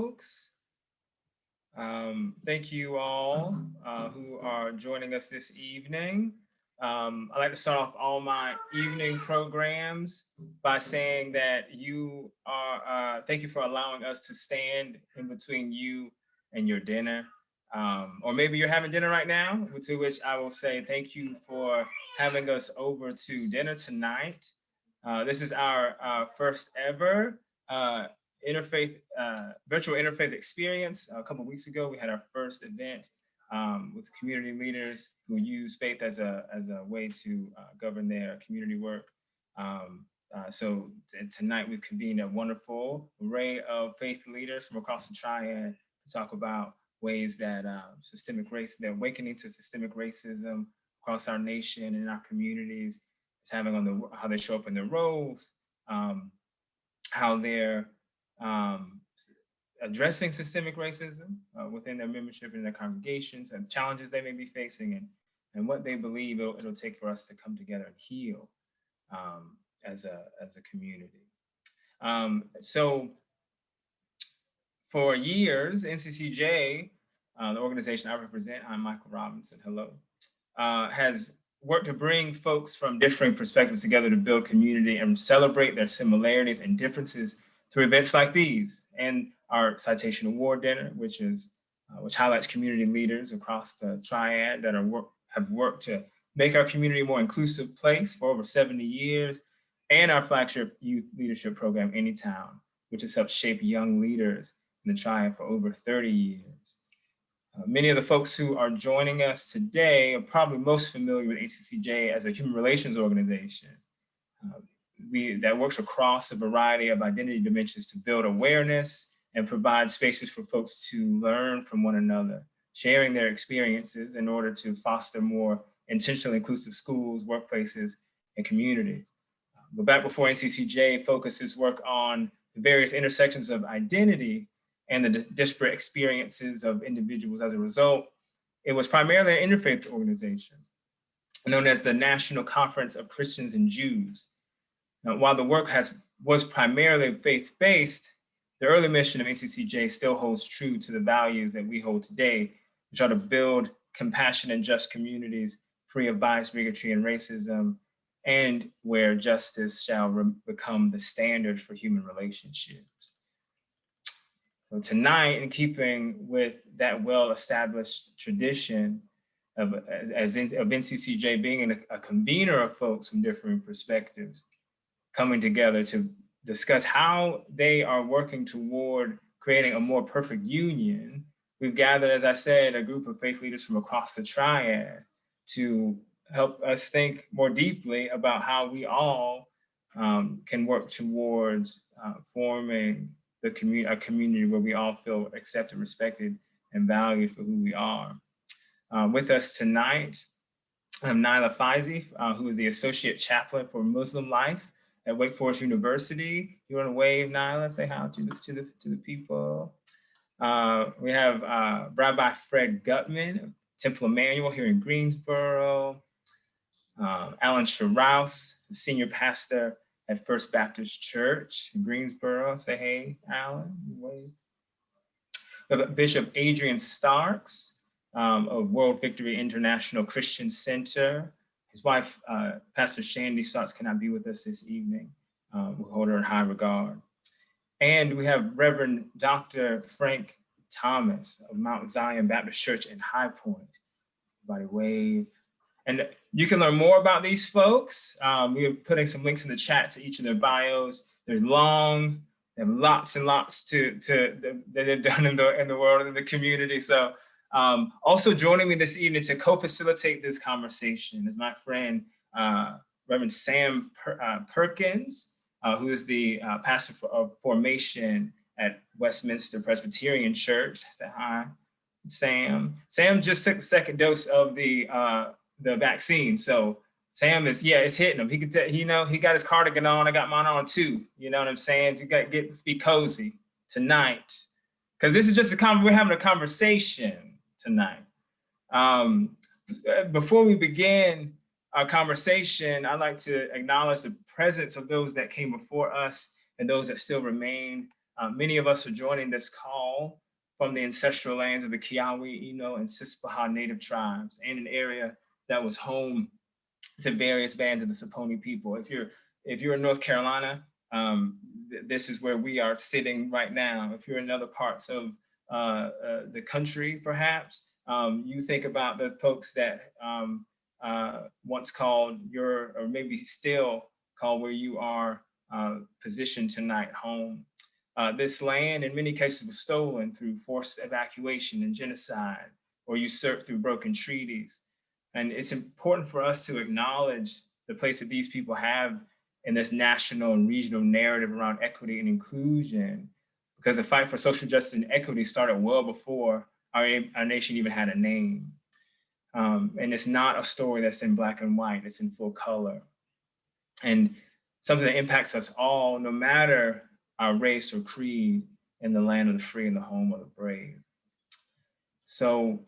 folks. Thank you all who are joining us this evening. I'd like to start off all my evening programs by saying that thank you for allowing us to stand in between you and your dinner. Or maybe you're having dinner right now, to which I will say thank you for having us over to dinner tonight. This is our first ever virtual interfaith experience. A couple of weeks ago, we had our first event with community leaders who use faith as a way to govern their community work. So tonight we've convened a wonderful array of faith leaders from across the Triad to talk about ways that the awakening to systemic racism across our nation and in our communities is having on how they show up in their roles, how they're addressing systemic racism within their membership and their congregations, and challenges they may be facing, and what they believe it'll take for us to come together and heal as a community. So for years, NCCJ, the organization I represent, I'm Michael Robinson, hello, has worked to bring folks from differing perspectives together to build community and celebrate their similarities and differences through events like these, and our Citation Award Dinner, which highlights community leaders across the Triad that have worked to make our community a more inclusive place for over 70 years, and our flagship youth leadership program, Anytown, which has helped shape young leaders in the Triad for over 30 years. Many of the folks who are joining us today are probably most familiar with NCCJ as a human relations organization that works across a variety of identity dimensions to build awareness and provide spaces for folks to learn from one another, sharing their experiences in order to foster more intentionally inclusive schools, workplaces, and communities. But back before NCCJ focused its work on the various intersections of identity and the disparate experiences of individuals as a result, it was primarily an interfaith organization known as the National Conference of Christians and Jews. Now, while the work was primarily faith-based, the early mission of NCCJ still holds true to the values that we hold today, which are to build compassionate and just communities free of bias, bigotry, and racism, and where justice shall become the standard for human relationships. So tonight, in keeping with that well-established tradition of NCCJ being a convener of folks from different perspectives, coming together to discuss how they are working toward creating a more perfect union, we've gathered, as I said, a group of faith leaders from across the Triad to help us think more deeply about how we all can work towards forming a community where we all feel accepted, respected, and valued for who we are. With us tonight, I'm Nyla Faizi, who is the Associate Chaplain for Muslim Life at Wake Forest University. You want to wave, Nyla? Say hi to the people. We have Rabbi Fred Guttman, Temple Emanuel here in Greensboro. Alan Sherouse, the Senior Pastor at First Baptist Church in Greensboro. Say hey, Alan. Wave. We have Bishop Adrian Starks of World Victory International Christian Center. His wife, Pastor Shandy Starks, cannot be with us this evening. We hold her in high regard. And we have Reverend Dr. Frank Thomas of Mount Zion Baptist Church in High Point. Everybody wave. And you can learn more about these folks. We are putting some links in the chat to each of their bios. They're long, they have lots and lots that they've done in the world and in the community. So also joining me this evening to co-facilitate this conversation is my friend, Reverend Sam Perkins, who is the pastor of formation at Westminster Presbyterian Church. Say hi, Sam. Sam just took the second dose of the vaccine. So Sam is, it's hitting him. He could tell, he got his cardigan on. I got mine on too. You know what I'm saying? You got to be cozy tonight. Because this is just we're having a conversation tonight. Before we begin our conversation, I'd like to acknowledge the presence of those that came before us and those that still remain Many of us are joining this call from the ancestral lands of the Kiawe, Eno, and Sispaha Native tribes, and an area that was home to various bands of the Saponi people. If you're in North Carolina, this is where we are sitting right now. If you're in other parts of the country, perhaps, you think about the folks that once called or maybe still call where you are positioned tonight home. This land in many cases was stolen through forced evacuation and genocide, or usurped through broken treaties. And it's important for us to acknowledge the place that these people have in this national and regional narrative around equity and inclusion, because the fight for social justice and equity started well before our nation even had a name. And it's not a story that's in black and white, it's in full color. And something that impacts us all, no matter our race or creed, in the land of the free and the home of the brave. So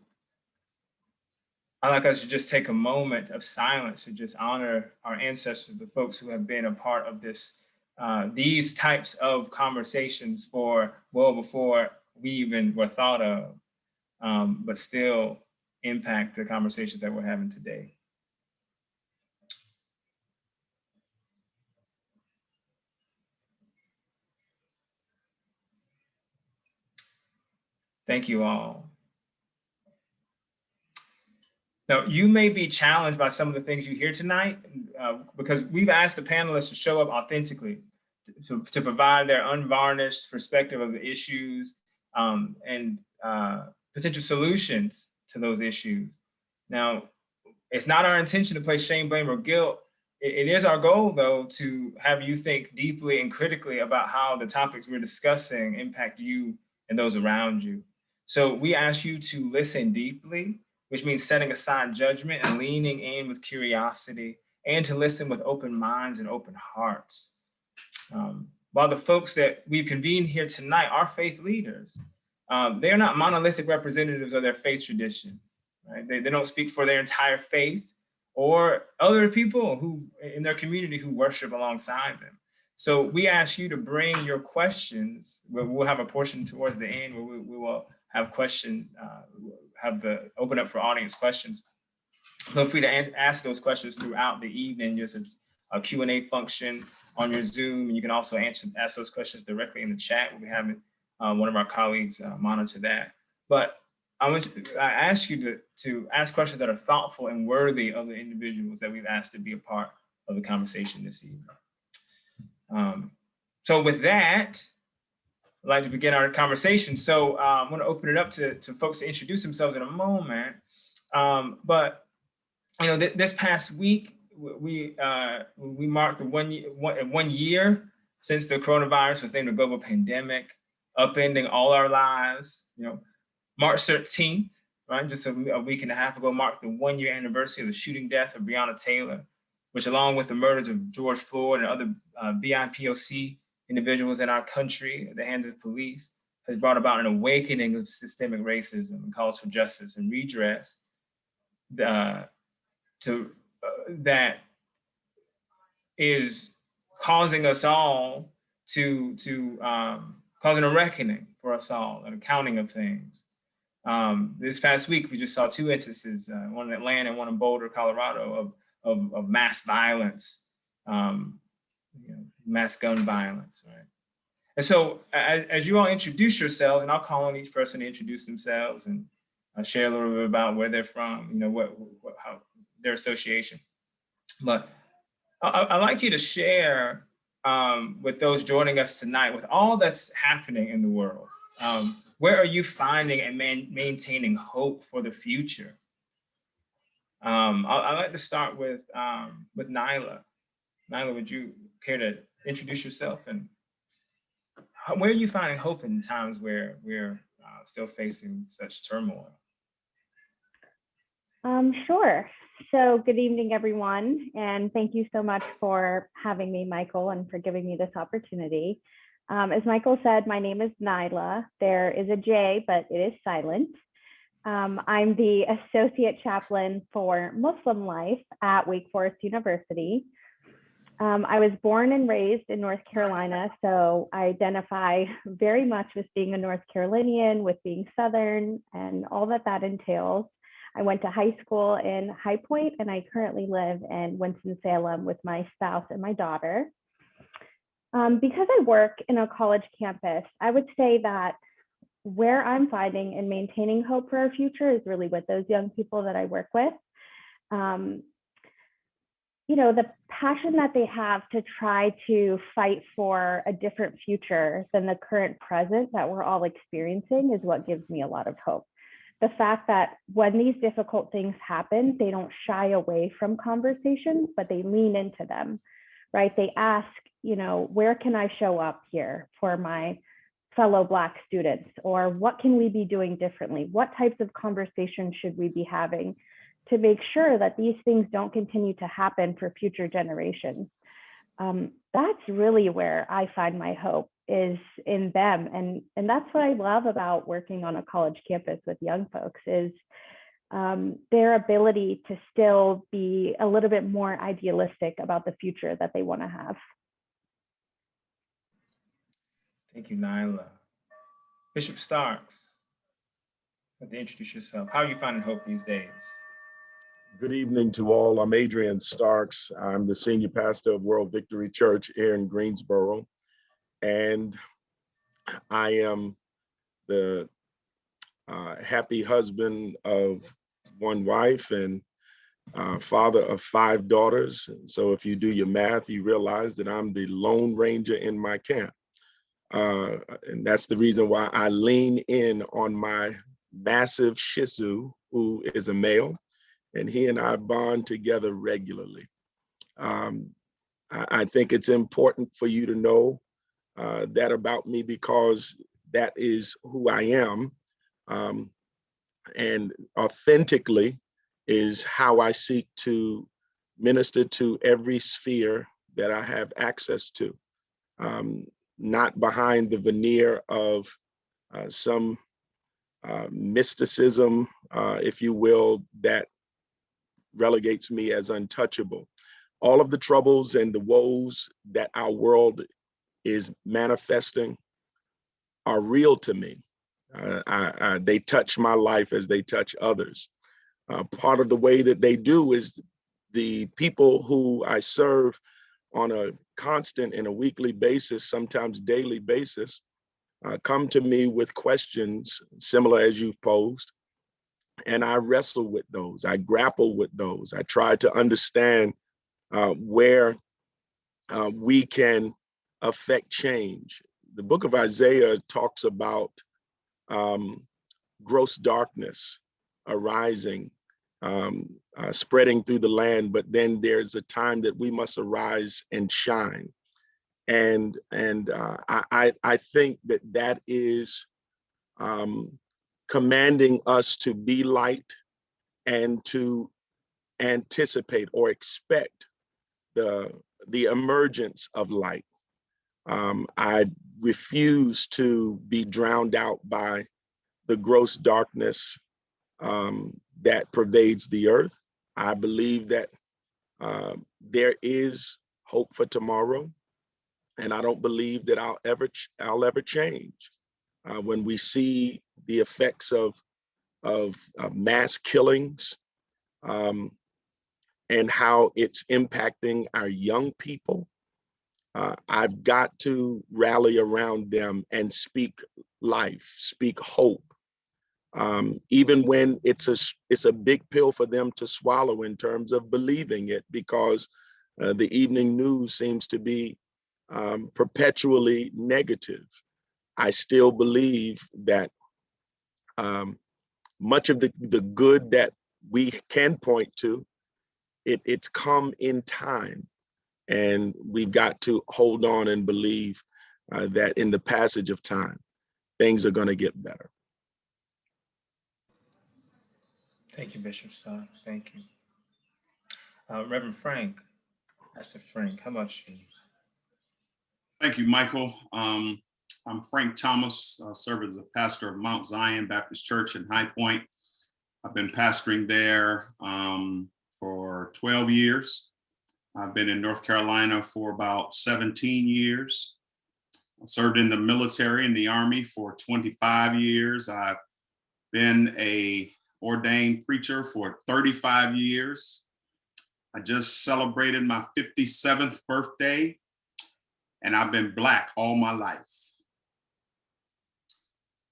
I'd like us to just take a moment of silence to just honor our ancestors, the folks who have been a part of these types of conversations for well before we even were thought of, but still impact the conversations that we're having today. Thank you all. Now, you may be challenged by some of the things you hear tonight, because we've asked the panelists to show up authentically, to provide their unvarnished perspective of the issues and potential solutions to those issues. Now, it's not our intention to place shame, blame, or guilt. It is our goal, though, to have you think deeply and critically about how the topics we're discussing impact you and those around you. So we ask you to listen deeply, which means setting aside judgment and leaning in with curiosity, and to listen with open minds and open hearts. While the folks that we've convened here tonight are faith leaders, they are not monolithic representatives of their faith tradition, right? They don't speak for their entire faith or other people who in their community who worship alongside them. So we ask you to bring your questions. We'll have a portion towards the end where we will have questions, open up for audience questions. Feel free to ask those questions throughout the evening. There's a Q&A function on your Zoom, and you can also ask those questions directly in the chat. We'll be having one of our colleagues monitor that. But I ask you to ask questions that are thoughtful and worthy of the individuals that we've asked to be a part of the conversation this evening. So with that, I'd like to begin our conversation. So I'm going to open it up to folks to introduce themselves in a moment. But you know, this past week we marked the 1 year since the coronavirus was named a global pandemic, upending all our lives. You know, March 13th, right, just a week and a half ago, marked the 1 year anniversary of the shooting death of Breonna Taylor, which, along with the murders of George Floyd and other BIPOC individuals in our country at the hands of police, has brought about an awakening of systemic racism and calls for justice and redress that is causing us all causing a reckoning for us all, an accounting of things. This past week, we just saw two instances, one in Atlanta and one in Boulder, Colorado, of mass violence, mass gun violence, right? And so as you all introduce yourselves, and I'll call on each person to introduce themselves and share a little bit about where they're from, you know, how their association. But I'd like you to share with those joining us tonight, with all that's happening in the world, where are you finding and maintaining hope for the future? I'd like to start with Nyla. Nyla, would you care to introduce yourself, and where are you finding hope in times where we're still facing such turmoil? Sure. So good evening, everyone. And thank you so much for having me, Michael, and for giving me this opportunity. As Michael said, my name is Nyla. There is a J, but it is silent. I'm the Associate Chaplain for Muslim Life at Wake Forest University. I was born and raised in North Carolina, so I identify very much with being a North Carolinian, with being Southern, and all that that entails. I went to high school in High Point, and I currently live in Winston-Salem with my spouse and my daughter. Because I work in a college campus, I would say that where I'm finding and maintaining hope for our future is really with those young people that I work with. You know, the passion that they have to try to fight for a different future than the current present that we're all experiencing is what gives me a lot of hope. The fact that when these difficult things happen, they don't shy away from conversations, but they lean into them, right? They ask, you know, where can I show up here for my fellow Black students? Or what can we be doing differently? What types of conversations should we be having to make sure that these things don't continue to happen for future generations? That's really where I find my hope, is in them. And that's what I love about working on a college campus with young folks, is their ability to still be a little bit more idealistic about the future that they want to have. Thank you, Nyla. Bishop Starks, let me introduce yourself. How are you finding hope these days? Good evening to all. I'm Adrian Starks. I'm the senior pastor of World Victory Church here in Greensboro. And I am the happy husband of one wife and father of 5 daughters. And so if you do your math, you realize that I'm the lone ranger in my camp. And that's the reason why I lean in on my massive Shih Tzu, who is a male, and he and I bond together regularly. I think it's important for you to know that about me, because that is who I am. And authentically is how I seek to minister to every sphere that I have access to. Not behind the veneer of some mysticism, if you will, that relegates me as untouchable. All of the troubles and the woes that our world is manifesting are real to me. They touch my life as they touch others. Part of the way that they do is the people who I serve on a constant and a weekly basis, sometimes daily basis, come to me with questions similar as you've posed. And I wrestle with those, I grapple with those. I try to understand where we can affect change. The book of Isaiah talks about gross darkness arising, spreading through the land, but then there's a time that we must arise and shine. And I think that that is commanding us to be light and to anticipate or expect the emergence of light. I refuse to be drowned out by the gross darkness that pervades the earth. I believe that there is hope for tomorrow, and I don't believe that I'll ever change. When we see the effects of mass killings and how it's impacting our young people, I've got to rally around them and speak life, speak hope, even when it's a big pill for them to swallow in terms of believing it, because the evening news seems to be perpetually negative. I still believe that much of the good that we can point to, it's come in time. And we've got to hold on and believe that in the passage of time, things are going to get better. Thank you, Bishop Starks. Thank you. Reverend Frank, Pastor Frank, how about you? Thank you, Michael. I'm Frank Thomas, serve as a pastor of Mount Zion Baptist Church in High Point. I've been pastoring there for 12 years. I've been in North Carolina for about 17 years. I served in the military, in the Army for 25 years. I've been a ordained preacher for 35 years. I just celebrated my 57th birthday, and I've been Black all my life.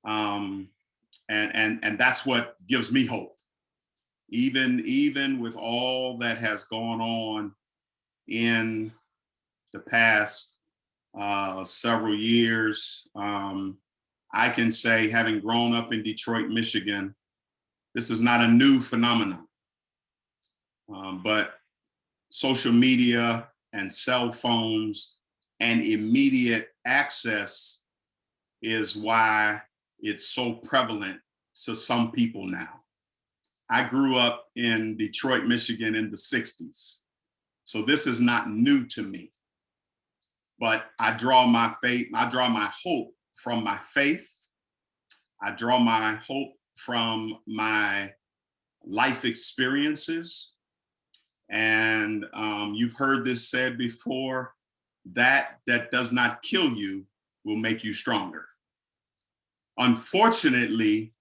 And that's what gives me hope. Even with all that has gone on in the past several years, I can say, having grown up in Detroit, Michigan, this is not a new phenomenon. But social media and cell phones and immediate access is why it's so prevalent to some people now. I grew up in Detroit, Michigan in the 60s. So this is not new to me. But I draw my hope from my faith. I draw my hope from my life experiences. And you've heard this said before, that does not kill you will make you stronger. Unfortunately,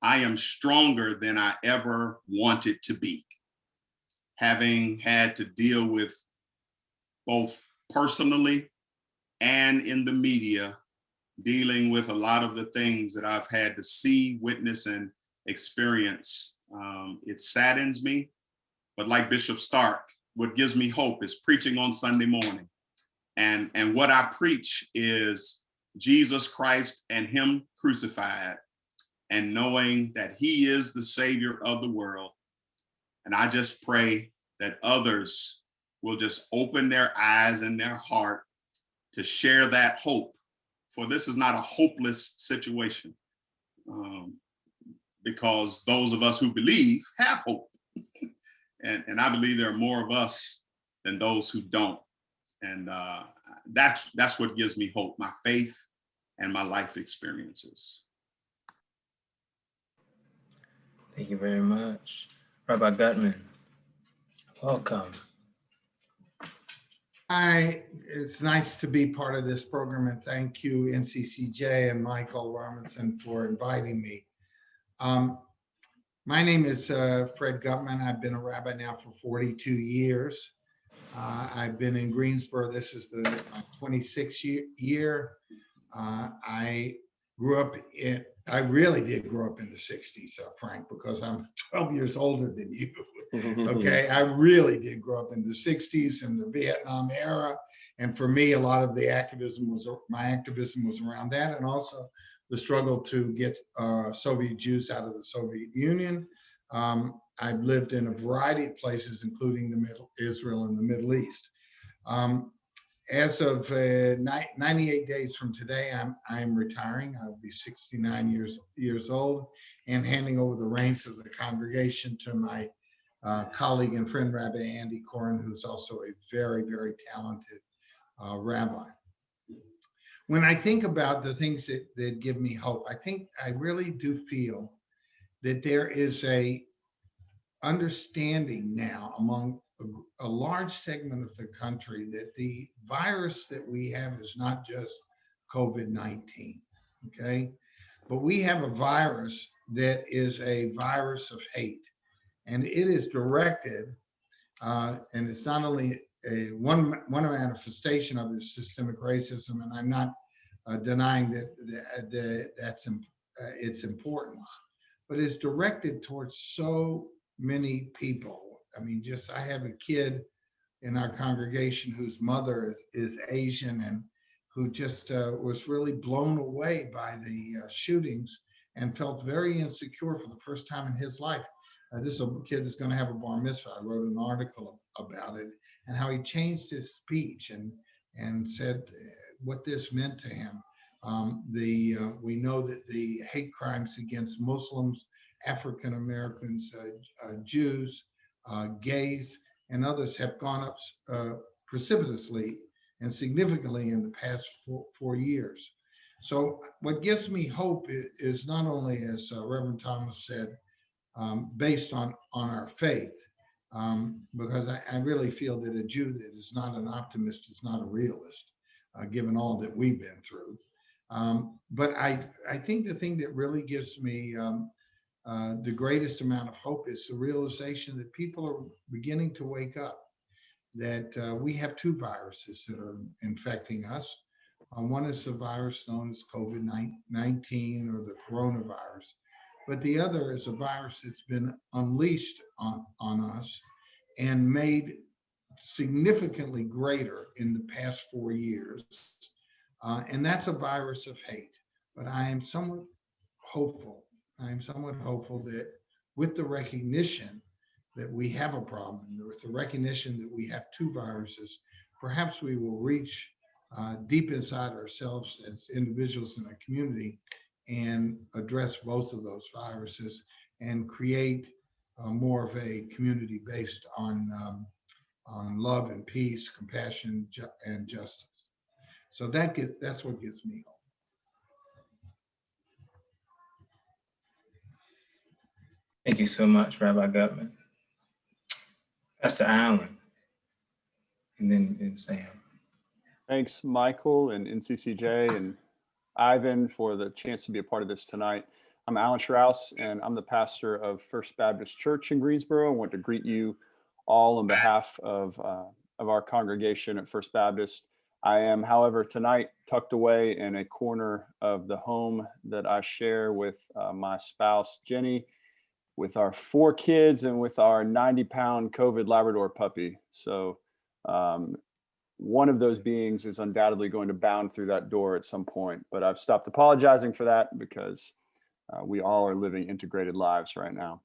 I am stronger than I ever wanted to be, having had to deal with both personally and in the media, dealing with a lot of the things that I've had to see, witness, and experience. It saddens me, but like Bishop Stark, what gives me hope is preaching on Sunday morning. And what I preach is Jesus Christ and Him crucified, and knowing that He is the Savior of the world. And I just pray that others will just open their eyes and their heart to share that hope. For this is not a hopeless situation, because those of us who believe have hope. and I believe there are more of us than those who don't. And that's what gives me hope, my faith and my life experiences. Thank you very much. Rabbi Guttman, welcome. Hi, it's nice to be part of this program, and thank you, NCCJ and Michael Robinson, for inviting me. My name is Fred Guttman. I've been a rabbi now for 42 years. I've been in Greensboro. This is the 26th year. I really did grow up in the 60s, Frank, because I'm 12 years older than you. Okay, I really did grow up in the 60s and the Vietnam era. And for me, a lot of my activism was around that, and also the struggle to get Soviet Jews out of the Soviet Union. I've lived in a variety of places, including Israel and the Middle East. As of 98 days from today, I'm retiring. I'll be 69 years old, and handing over the reins of the congregation to my colleague and friend, Rabbi Andy Corin, who's also a very, very talented rabbi. When I think about the things that give me hope, I really do feel that there is a understanding now among a large segment of the country that the virus that we have is not just COVID-19, okay? But we have a virus that is a virus of hate, and it is directed, and it's not only one manifestation of this systemic racism, and I'm not denying that's its importance, but it's directed towards so many people. I mean, I have a kid in our congregation whose mother is Asian, and who just was really blown away by the shootings and felt very insecure for the first time in his life. This kid is going to have a bar mitzvah. I wrote an article about it, and how he changed his speech and said what this meant to him. We know that the hate crimes against Muslims, African Americans, Jews, gays, and others have gone up precipitously and significantly in the past 4 years. So what gives me hope is not only, as Reverend Thomas said, based on our faith, because I really feel that a Jew that is not an optimist is not a realist, given all that we've been through. But I think the thing that really gives me the greatest amount of hope is the realization that people are beginning to wake up, that we have two viruses that are infecting us. One is the virus known as COVID-19 or the coronavirus, but the other is a virus that's been unleashed on us and made significantly greater in the past 4 years. And that's a virus of hate. But I am somewhat hopeful. That with the recognition that we have a problem, with the recognition that we have two viruses, perhaps we will reach deep inside ourselves as individuals in a community and address both of those viruses and create more of a community based on love and peace, compassion, and justice. So that's what gives me hope. Thank you so much, Rabbi Guttman. Pastor Allen, and then Sam. Thanks, Michael and NCCJ and Ivan for the chance to be a part of this tonight. I'm Alan Sherouse, and I'm the pastor of First Baptist Church in Greensboro. I want to greet you all on behalf of our congregation at First Baptist. I am, however, tonight tucked away in a corner of the home that I share with my spouse, Jenny, with our 4 kids and with our 90-pound COVID Labrador puppy. So one of those beings is undoubtedly going to bound through that door at some point, but I've stopped apologizing for that because we all are living integrated lives right now.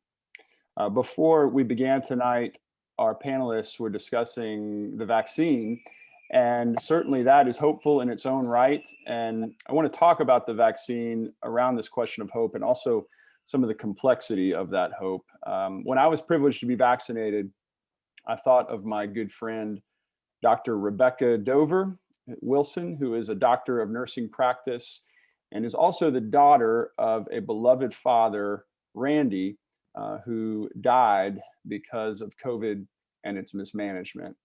Before we began tonight, our panelists were discussing the vaccine, and certainly that is hopeful in its own right. And I want to talk about the vaccine around this question of hope and also some of the complexity of that hope. When I was privileged to be vaccinated, I thought of my good friend, Dr. Rebecca Dover Wilson, who is a doctor of nursing practice and is also the daughter of a beloved father, Randy, who died because of COVID and its mismanagement.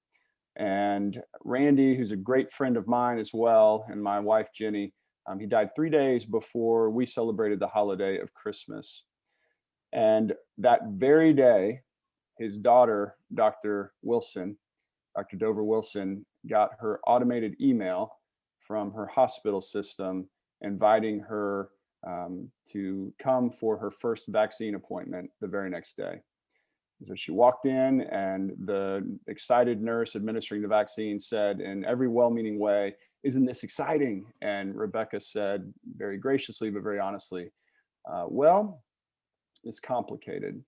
And Randy, who's a great friend of mine as well, and my wife, Jenny, he died 3 days before we celebrated the holiday of Christmas. And that very day, his daughter, Dr. Dover Wilson, got her automated email from her hospital system inviting her to come for her first vaccine appointment the very next day. So she walked in, and the excited nurse administering the vaccine said in every well-meaning way, "Isn't this exciting?" And Rebecca said very graciously, but very honestly, well, it's complicated.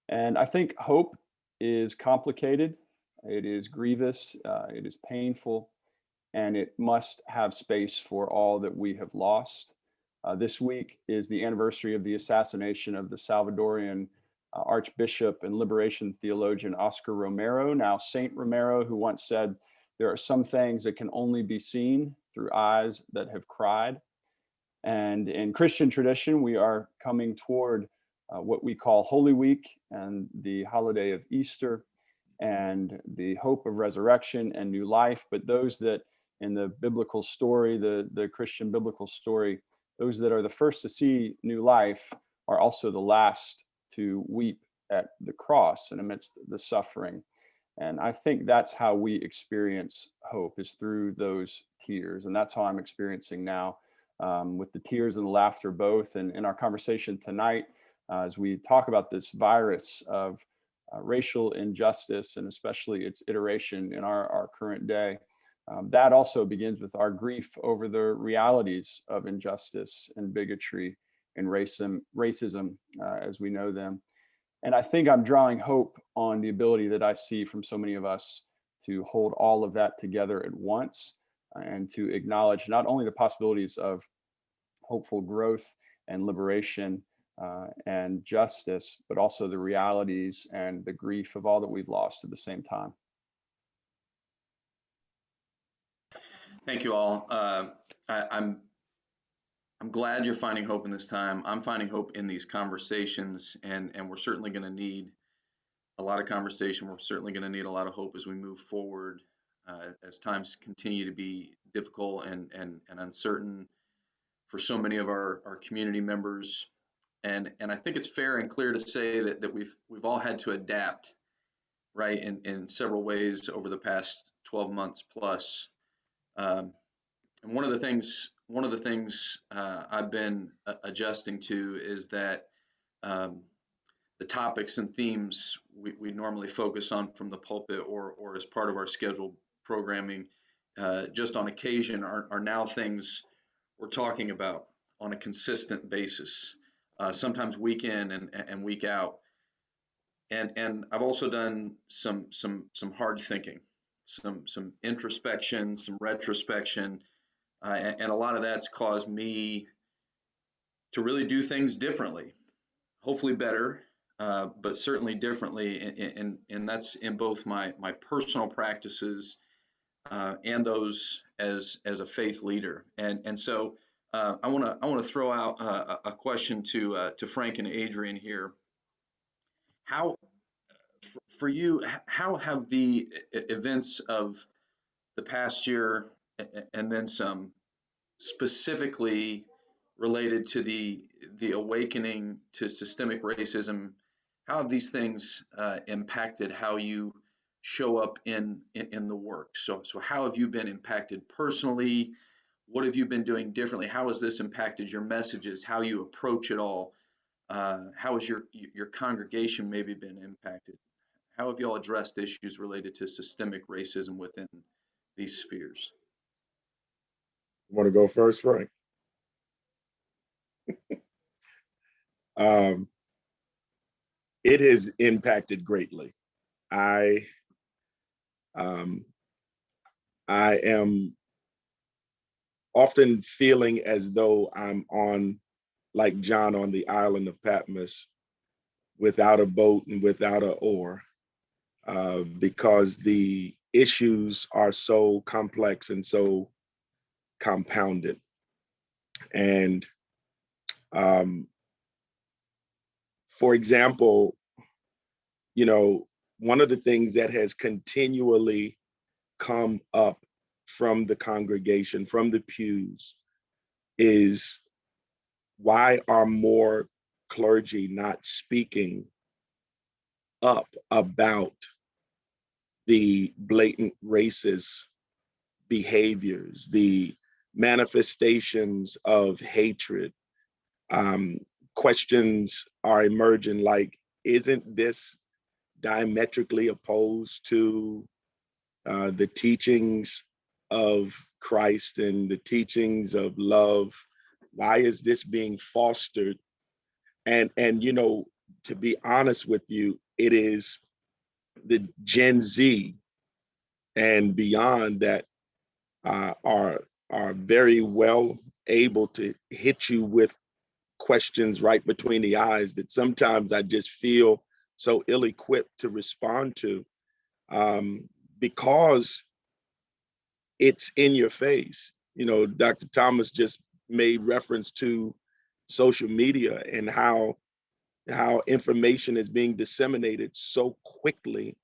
And I think hope is complicated. It is grievous, it is painful, and it must have space for all that we have lost. This week is the anniversary of the assassination of the Salvadorian Archbishop and liberation theologian Oscar Romero, now Saint Romero, who once said, "There are some things that can only be seen through eyes that have cried." And in Christian tradition, we are coming toward what we call Holy Week and the holiday of Easter and the hope of resurrection and new life. But those that in the biblical story, the Christian biblical story, those that are the first to see new life are also the last to weep at the cross and amidst the suffering. And I think that's how we experience hope, is through those tears. And that's how I'm experiencing now, with the tears and the laughter both. And in our conversation tonight, as we talk about this virus of racial injustice and especially its iteration in our current day, that also begins with our grief over the realities of injustice and bigotry and racism as we know them. And I think I'm drawing hope on the ability that I see from so many of us to hold all of that together at once and to acknowledge not only the possibilities of hopeful growth and liberation and justice, but also the realities and the grief of all that we've lost at the same time. Thank you all. I'm glad you're finding hope in this time. I'm finding hope in these conversations, and we're certainly going to need a lot of conversation. We're certainly going to need a lot of hope as we move forward, as times continue to be difficult and uncertain for so many of our community members. And I think it's fair and clear to say that we've all had to adapt, right, in several ways over the past 12 months plus. And one of the things I've been adjusting to is that the topics and themes we normally focus on from the pulpit or as part of our scheduled programming, just on occasion are now things we're talking about on a consistent basis, sometimes week in and week out. And I've also done some hard thinking, some introspection, some retrospection, and a lot of that's caused me to really do things differently, hopefully better, but certainly differently, and that's in both my personal practices and those as a faith leader. And so I want to throw out a question to Frank and Adrian here. How, for you, how have the events of the past year and then some, specifically related to the awakening to systemic racism, how have these things impacted how you show up in the work? So how have you been impacted personally? What have you been doing differently? How has this impacted your messages, how you approach it all? How has your congregation maybe been impacted? How have y'all addressed issues related to systemic racism within these spheres? You want to go first, Frank? It has impacted greatly. I am often feeling as though I'm on, like John on the island of Patmos, without a boat and without an oar, because the issues are so complex and so compounded. And for example, one of the things that has continually come up from the congregation, from the pews, is why are more clergy not speaking up about the blatant racist behaviors, the manifestations of hatred? Questions are emerging like, isn't this diametrically opposed to the teachings of Christ and the teachings of love? Why is this being fostered? And to be honest with you, it is the Gen Z and beyond that are very well able to hit you with questions right between the eyes that sometimes I just feel so ill-equipped to respond to, because it's in your face. Dr. Thomas just made reference to social media and how information is being disseminated so quickly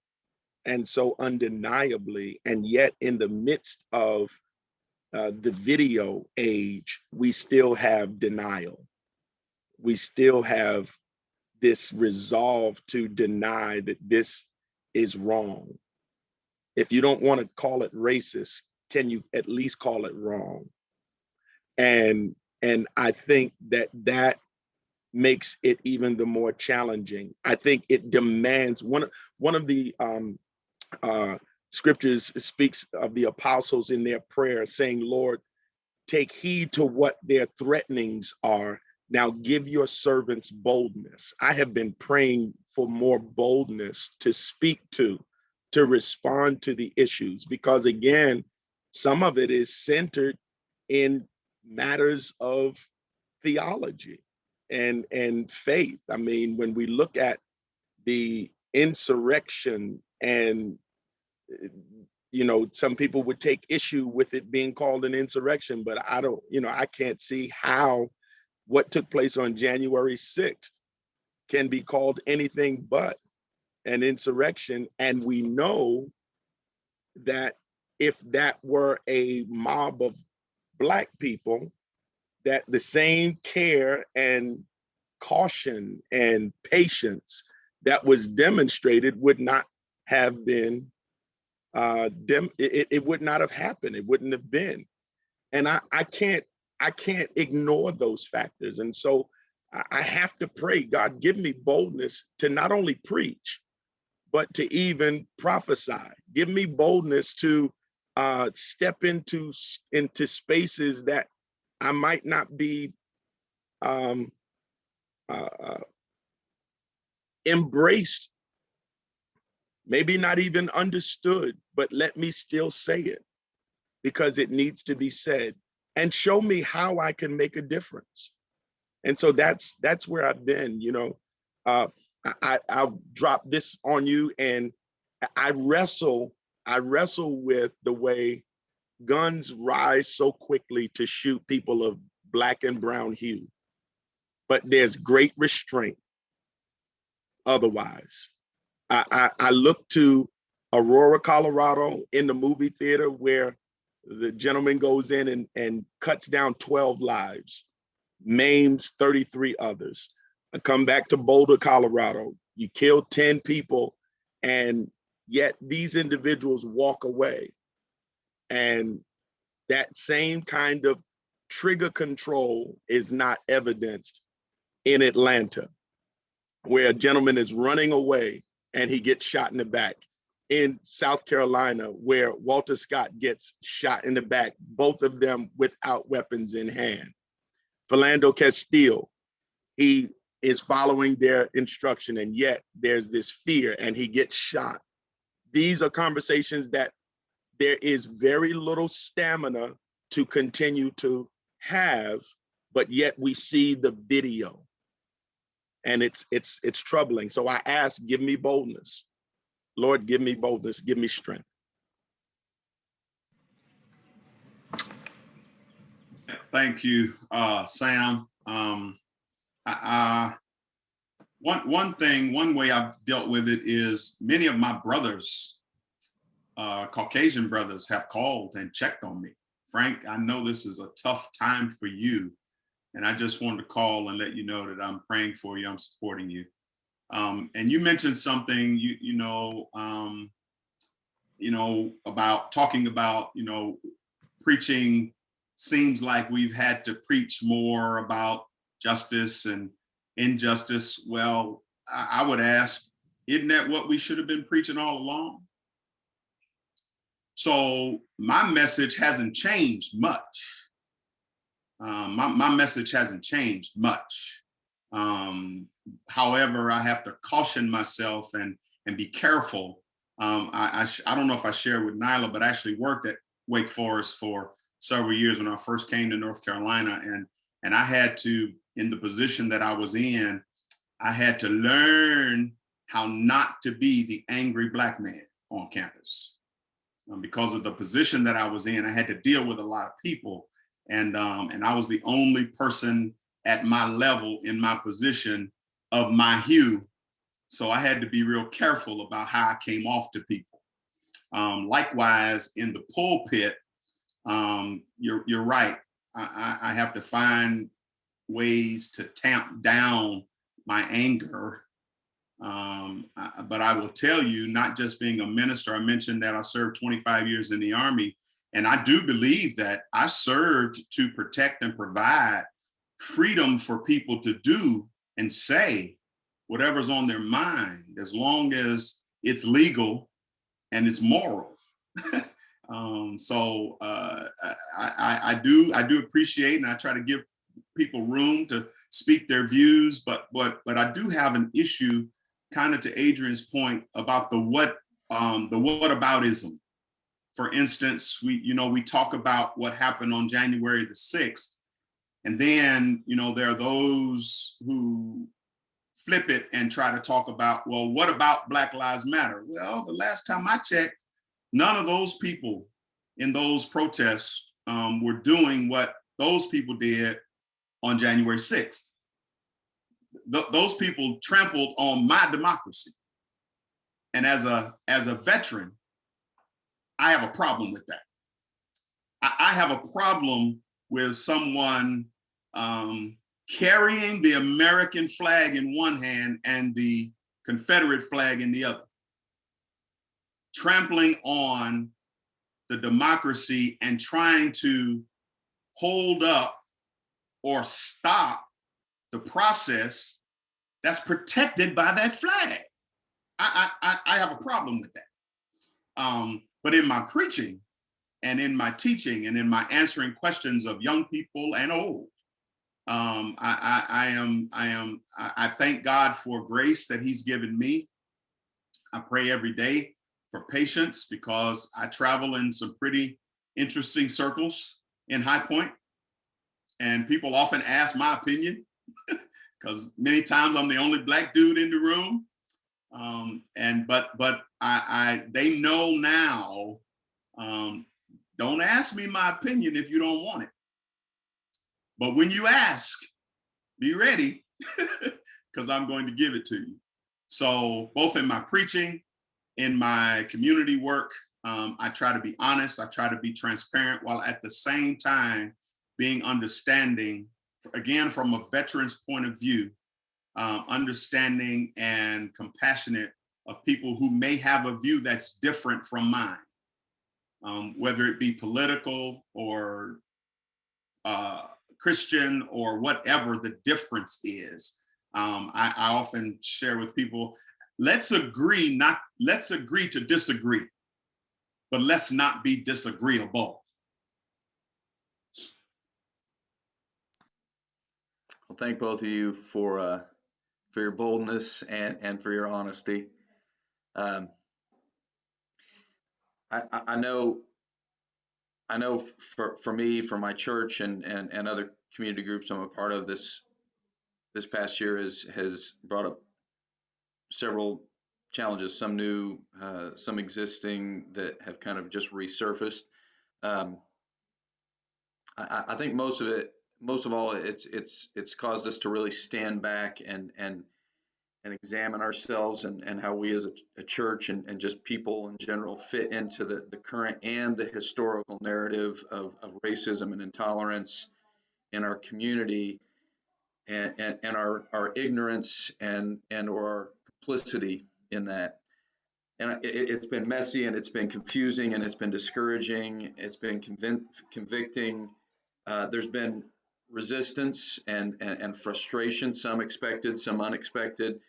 and so undeniably, and yet in the midst of the video age, we still have denial. We still have this resolve to deny that this is wrong. If you don't want to call it racist, can you at least call it wrong? And I think that makes it even the more challenging. I think it demands one of the scriptures speaks of the apostles in their prayer saying, Lord, take heed to what their threatenings are. Now give your servants boldness. I have been praying for more boldness to speak to respond to the issues, because again, some of it is centered in matters of theology and faith. I mean, when we look at the insurrection, and some people would take issue with it being called an insurrection, but I can't see how what took place on January 6th can be called anything but an insurrection. And we know that if that were a mob of Black people, that the same care and caution and patience that was demonstrated would not have been, it would not have happened. It wouldn't have been. And I can't ignore those factors. And so I have to pray, God, give me boldness to not only preach, but to even prophesy. Give me boldness to step into spaces that I might not be embraced, maybe not even understood, but let me still say it because it needs to be said, and show me how I can make a difference. And so that's where I've been. You know, I'll drop this on you, and I wrestle with the way guns rise so quickly to shoot people of Black and brown hue, but there's great restraint otherwise. I look to Aurora, Colorado, in the movie theater where the gentleman goes in and cuts down 12 lives, maims 33 others. I come back to Boulder, Colorado. You kill 10 people, and yet these individuals walk away. And that same kind of trigger control is not evidenced in Atlanta, where a gentleman is running away and he gets shot in the back. In South Carolina, where Walter Scott gets shot in the back, both of them without weapons in hand. Philando Castile, he is following their instruction, and yet there's this fear and he gets shot. These are conversations that there is very little stamina to continue to have, but yet we see the video, and it's troubling. So I ask, give me boldness. Lord, give me boldness, give me strength. Thank you, Sam. One way I've dealt with it is many of my brothers, Caucasian brothers, have called and checked on me. Frank, I know this is a tough time for you, and I just wanted to call and let you know that I'm praying for you, I'm supporting you. And you mentioned something, about talking about, preaching. Seems like we've had to preach more about justice and injustice. Well, I would ask, isn't that what we should have been preaching all along? So my message hasn't changed much. My message hasn't changed much. However, I have to caution myself and be careful. I don't know if I shared with Nyla, but I actually worked at Wake Forest for several years when I first came to North Carolina, and I had to, in the position that I was in, I had to learn how not to be the angry Black man on campus. Because of the position that I was in, I had to deal with a lot of people, and I was the only person at my level in my position of my hue. So I had to be real careful about how I came off to people. Likewise, in the pulpit, you're right. I have to find ways to tamp down my anger. But I will tell you, not just being a minister, I mentioned that I served 25 years in the Army, and I do believe that I served to protect and provide freedom for people to do and say whatever's on their mind, as long as it's legal and it's moral. So I do appreciate, and I try to give people room to speak their views, but I do have an issue, kind of to Adrian's point, about the whataboutism. For instance, we talk about what happened on January the 6th, and then there are those who flip it and try to talk about, well, what about Black Lives Matter? Well, the last time I checked, none of those people in those protests were doing what those people did on January 6th. Those people trampled on my democracy. And as a veteran, I have a problem with that. I have a problem with someone carrying the American flag in one hand and the Confederate flag in the other, trampling on the democracy and trying to hold up or stop the process that's protected by that flag. I have a problem with that. But in my preaching and in my teaching and in my answering questions of young people and old, I thank God for grace that He's given me. I pray every day for patience because I travel in some pretty interesting circles in High Point, and people often ask my opinion because many times I'm the only Black dude in the room. But they know now, don't ask me my opinion if you don't want it. But when you ask, be ready because I'm going to give it to you. So both in my preaching, in my community work, I try to be honest, I try to be transparent, while at the same time being understanding, again, from a veteran's point of view, understanding and compassionate of people who may have a view that's different from mine, whether it be political or Christian or whatever the difference is. I often share with people, let's agree to disagree, but let's not be disagreeable. Well, thank both of you for your boldness and for your honesty. I know for me, for my church and other community groups I'm a part of, this past year has brought up several challenges, some new, some existing that have kind of just resurfaced. I think most of all, it's caused us to really stand back and examine ourselves and how we as a church and just people in general fit into the current and the historical narrative of racism and intolerance in our community, and our ignorance and or our complicity in that. And it's been messy, and it's been confusing, and it's been discouraging. It's been convicting. There's been resistance and frustration, some expected, some unexpected.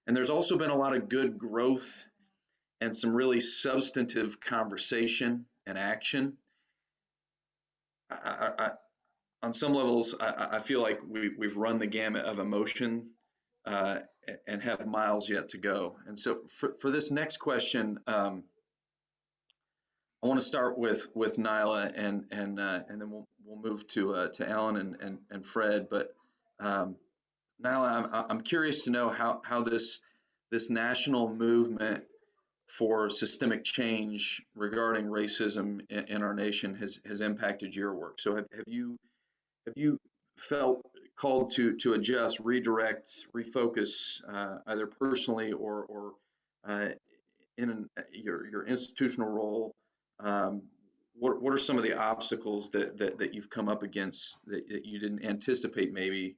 And there's also been a lot of good growth and some really substantive conversation and action. On some levels, I feel like we've run the gamut of emotion and have miles yet to go. And so for this next question, I want to start with Nyla, and then we'll move to Alan and Fred. But Nyla, I'm curious to know how this national movement for systemic change regarding racism in our nation has impacted your work. So have you felt called to adjust, redirect, refocus, either personally or in your institutional role? What are some of the obstacles that you've come up against that you didn't anticipate maybe,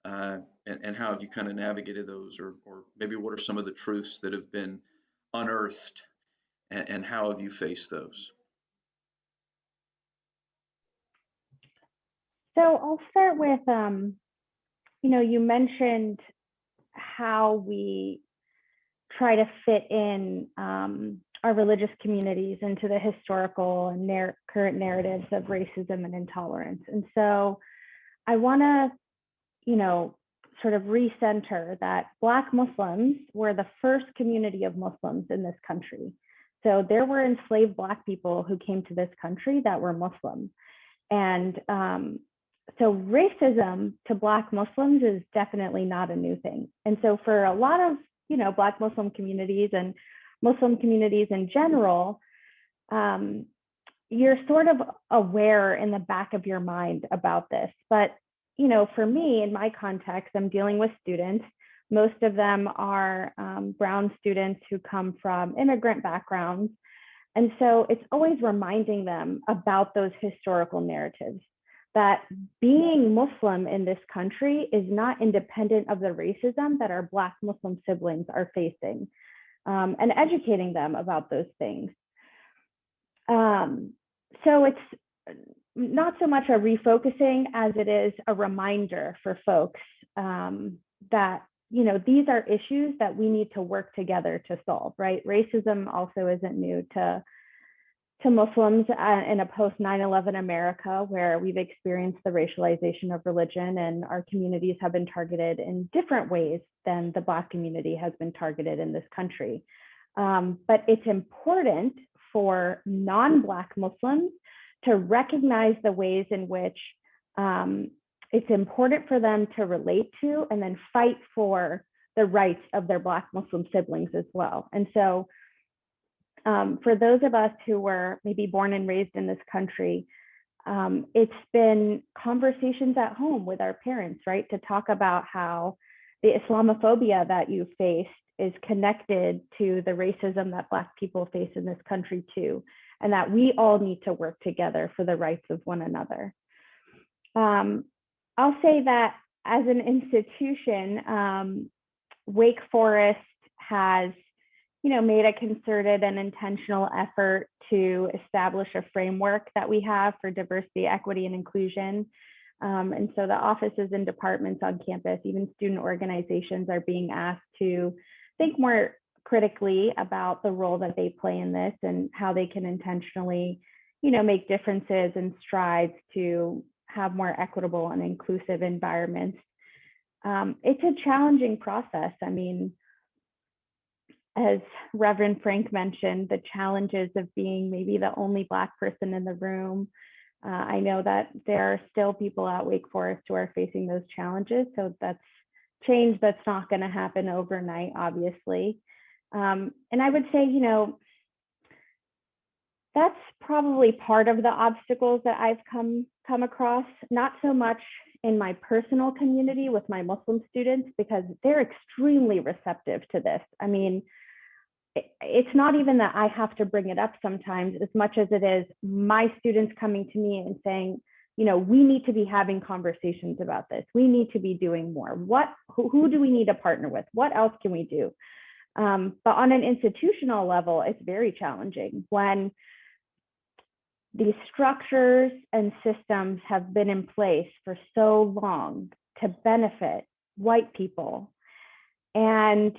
and how have you kind of navigated those, or maybe what are some of the truths that have been unearthed, and how have you faced those? So I'll start with, you mentioned how we try to fit in our religious communities into the historical and current narratives of racism and intolerance. And so I want to, sort of recenter that Black Muslims were the first community of Muslims in this country. So there were enslaved Black people who came to this country that were Muslim. And so racism to Black Muslims is definitely not a new thing. And so for a lot of, Black Muslim communities and Muslim communities in general, you're sort of aware in the back of your mind about this. But, for me, in my context, I'm dealing with students. Most of them are brown students who come from immigrant backgrounds. And so it's always reminding them about those historical narratives, that being Muslim in this country is not independent of the racism that our Black Muslim siblings are facing, and educating them about those things. So it's not so much a refocusing as it is a reminder for folks that, you know, these are issues that we need to work together to solve, right? Racism also isn't new to Muslims in a post 9/11 America, where we've experienced the racialization of religion, and our communities have been targeted in different ways than the Black community has been targeted in this country. But it's important for non-Black Muslims to recognize the ways in which it's important for them to relate to and then fight for the rights of their Black Muslim siblings as well. And so for those of us who were maybe born and raised in this country, it's been conversations at home with our parents, right? To talk about how the Islamophobia that you faced is connected to the racism that Black people face in this country too, and that we all need to work together for the rights of one another. I'll say that as an institution, Wake Forest has, you know, made a concerted and intentional effort to establish a framework that we have for diversity, equity, and inclusion. And so the offices and departments on campus, even student organizations, are being asked to think more critically about the role that they play in this and how they can intentionally, you know, make differences and strides to have more equitable and inclusive environments. It's a challenging process. I mean, as Reverend Frank mentioned, the challenges of being maybe the only Black person in the room. I know that there are still people at Wake Forest who are facing those challenges. So that's change that's not going to happen overnight, obviously. And I would say, you know, that's probably part of the obstacles that I've come across, not so much in my personal community with my Muslim students, because they're extremely receptive to this. I mean, it's not even that I have to bring it up sometimes as much as it is my students coming to me and saying, you know, we need to be having conversations about this. We need to be doing more. Who do we need to partner with? What else can we do? But on an institutional level, it's very challenging when these structures and systems have been in place for so long to benefit white people. And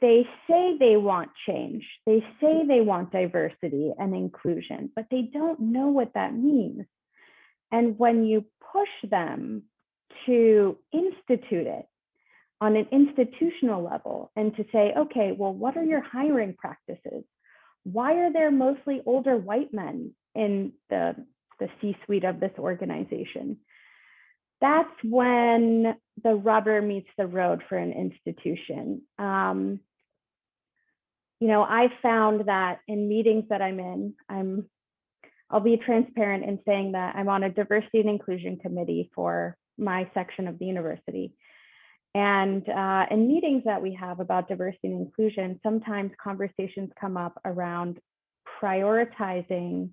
they say they want change. They say they want diversity and inclusion, but they don't know what that means. And when you push them to institute it on an institutional level and to say, okay, well, what are your hiring practices? Why are there mostly older white men in the C-suite of this organization? That's when the rubber meets the road for an institution. You know, I found that in meetings that I'm in, I'll be transparent in saying that I'm on a diversity and inclusion committee for my section of the university. And in meetings that we have about diversity and inclusion, sometimes conversations come up around prioritizing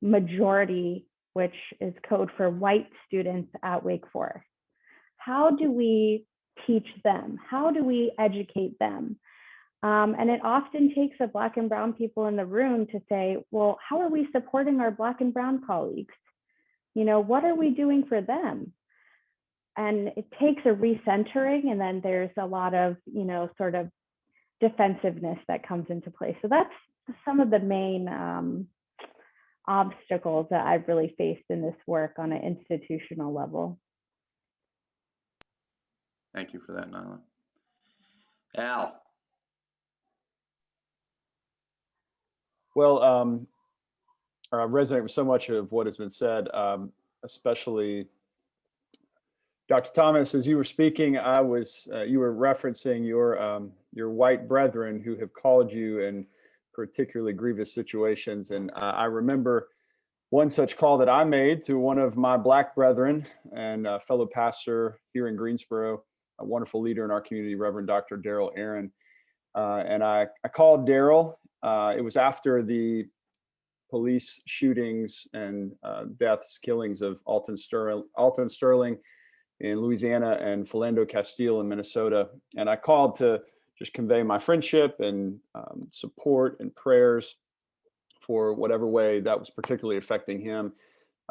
majority, which is code for white students at Wake Forest. How do we teach them? How do we educate them? And it often takes the Black and brown people in the room to say, well, how are we supporting our Black and brown colleagues? You know, what are we doing for them? And it takes a recentering, and then there's a lot of, you know, sort of defensiveness that comes into play. So that's some of the main obstacles that I've really faced in this work on an institutional level. Thank you for that, Nyla. Al. Well, I resonate with so much of what has been said, especially Dr. Thomas, as you were speaking, you were referencing your white brethren who have called you in particularly grievous situations. And I remember one such call that I made to one of my Black brethren and a fellow pastor here in Greensboro. a wonderful leader in our community, Reverend Dr. Daryl Aaron. And I called Daryl. It was after the police shootings and killings of Alton Sterling in Louisiana and Philando Castile in Minnesota. And I called to just convey my friendship and support and prayers for whatever way that was particularly affecting him.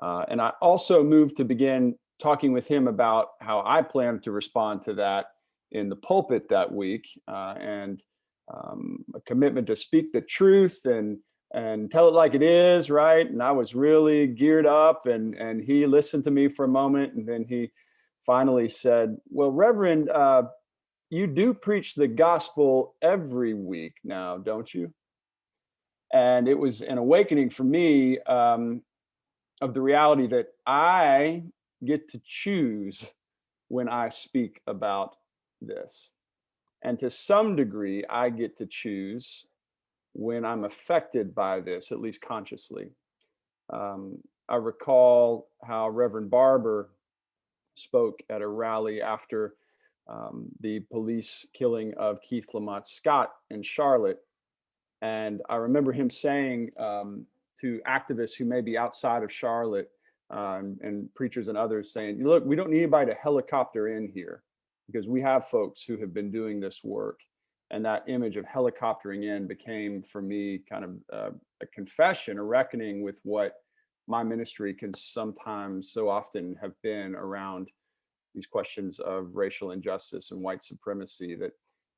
And I also moved to begin talking with him about how I plan to respond to that in the pulpit that week, and a commitment to speak the truth and tell it like it is, right? And I was really geared up, and he listened to me for a moment, and then he finally said, "Well, Reverend, you do preach the gospel every week now, don't you?" And it was an awakening for me of the reality that I get to choose when I speak about this. And to some degree, I get to choose when I'm affected by this, at least consciously. I recall how Reverend Barber spoke at a rally after the police killing of Keith Lamont Scott in Charlotte. And I remember him saying to activists who may be outside of Charlotte and preachers and others saying, look, we don't need anybody to helicopter in here because we have folks who have been doing this work. And that image of helicoptering in became for me kind of a confession, a reckoning with what my ministry can sometimes so often have been around these questions of racial injustice and white supremacy, that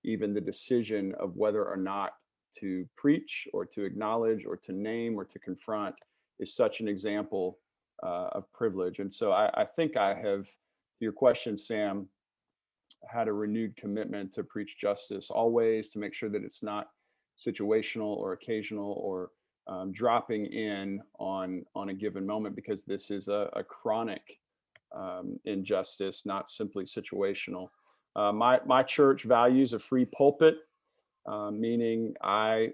even the decision of whether or not to preach or to acknowledge or to name or to confront is such an example of privilege. And so I think I have, to your question, Sam, had a renewed commitment to preach justice always, to make sure that it's not situational or occasional or dropping in on a given moment, because this is a chronic injustice, not simply situational. My church values a free pulpit, meaning I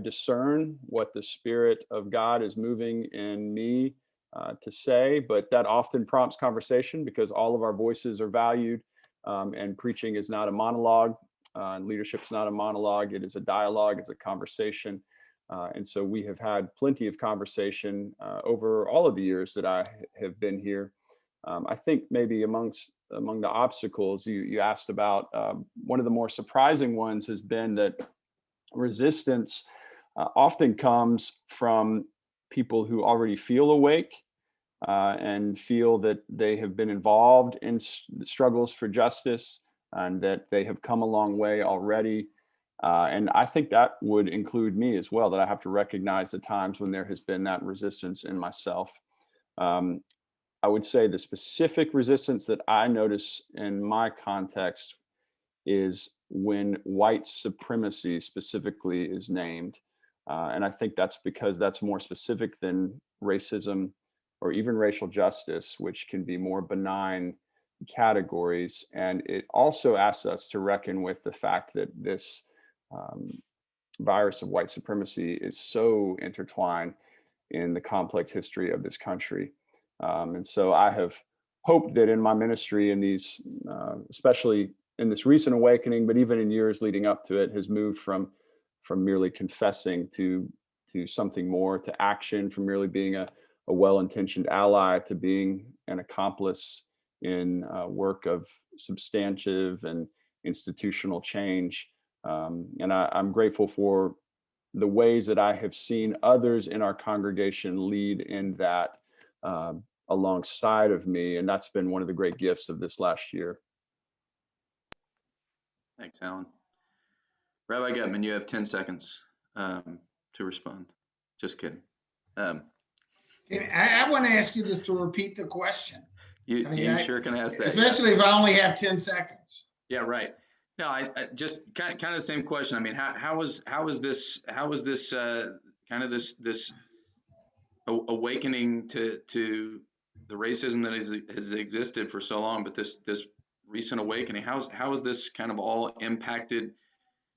discern what the Spirit of God is moving in me to say, but that often prompts conversation because all of our voices are valued, and preaching is not a monologue, and leadership's not a monologue. It is a dialogue, it's a conversation. And so we have had plenty of conversation over all of the years that I have been here. I think maybe among the obstacles you asked about, one of the more surprising ones has been that resistance often comes from people who already feel awake and feel that they have been involved in struggles for justice and that they have come a long way already. And I think that would include me as well, that I have to recognize the times when there has been that resistance in myself. I would say the specific resistance that I notice in my context is when white supremacy specifically is named. And I think that's because that's more specific than racism or even racial justice, which can be more benign categories. And it also asks us to reckon with the fact that this virus of white supremacy is so intertwined in the complex history of this country. And so I have hoped that in my ministry, in these, especially in this recent awakening, but even in years leading up to it, has moved from merely confessing to something more, to action, from merely being a well-intentioned ally to being an accomplice in work of substantive and institutional change. And I'm grateful for the ways that I have seen others in our congregation lead in that alongside of me. And that's been one of the great gifts of this last year. Thanks, Alan. Rabbi Guttman, you have 10 seconds to respond. Just kidding. I want to ask you just to repeat the question. You sure can ask that. Especially if I only have 10 seconds. Yeah, right. No, I just kind of the same question. I mean, how was this kind of this awakening to the racism that has existed for so long, but this recent awakening, how has this kind of all impacted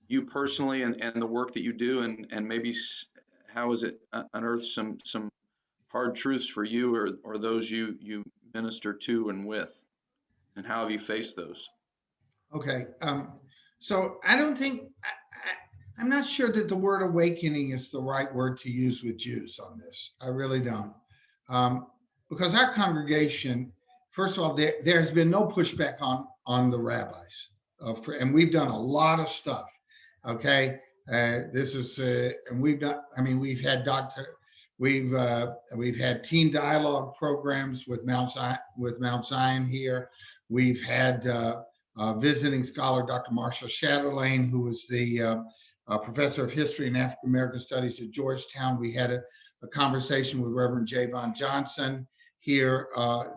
you personally and the work that you do, and maybe how has it unearthed some hard truths for you or those you minister to and with, and how have you faced those? Okay. So I don't think, I'm not sure that the word awakening is the right word to use with Jews on this. I really don't. Because our congregation, first of all, there has been no pushback on the rabbis. And we've done a lot of stuff. Okay. This is, and we've done, I mean, we've had we've had teen dialogue programs with Mount Zion here. We've had visiting scholar, Dr. Marshall Chatelain, who was the professor of history and African American studies at Georgetown. We had a conversation with Reverend Javon Johnson here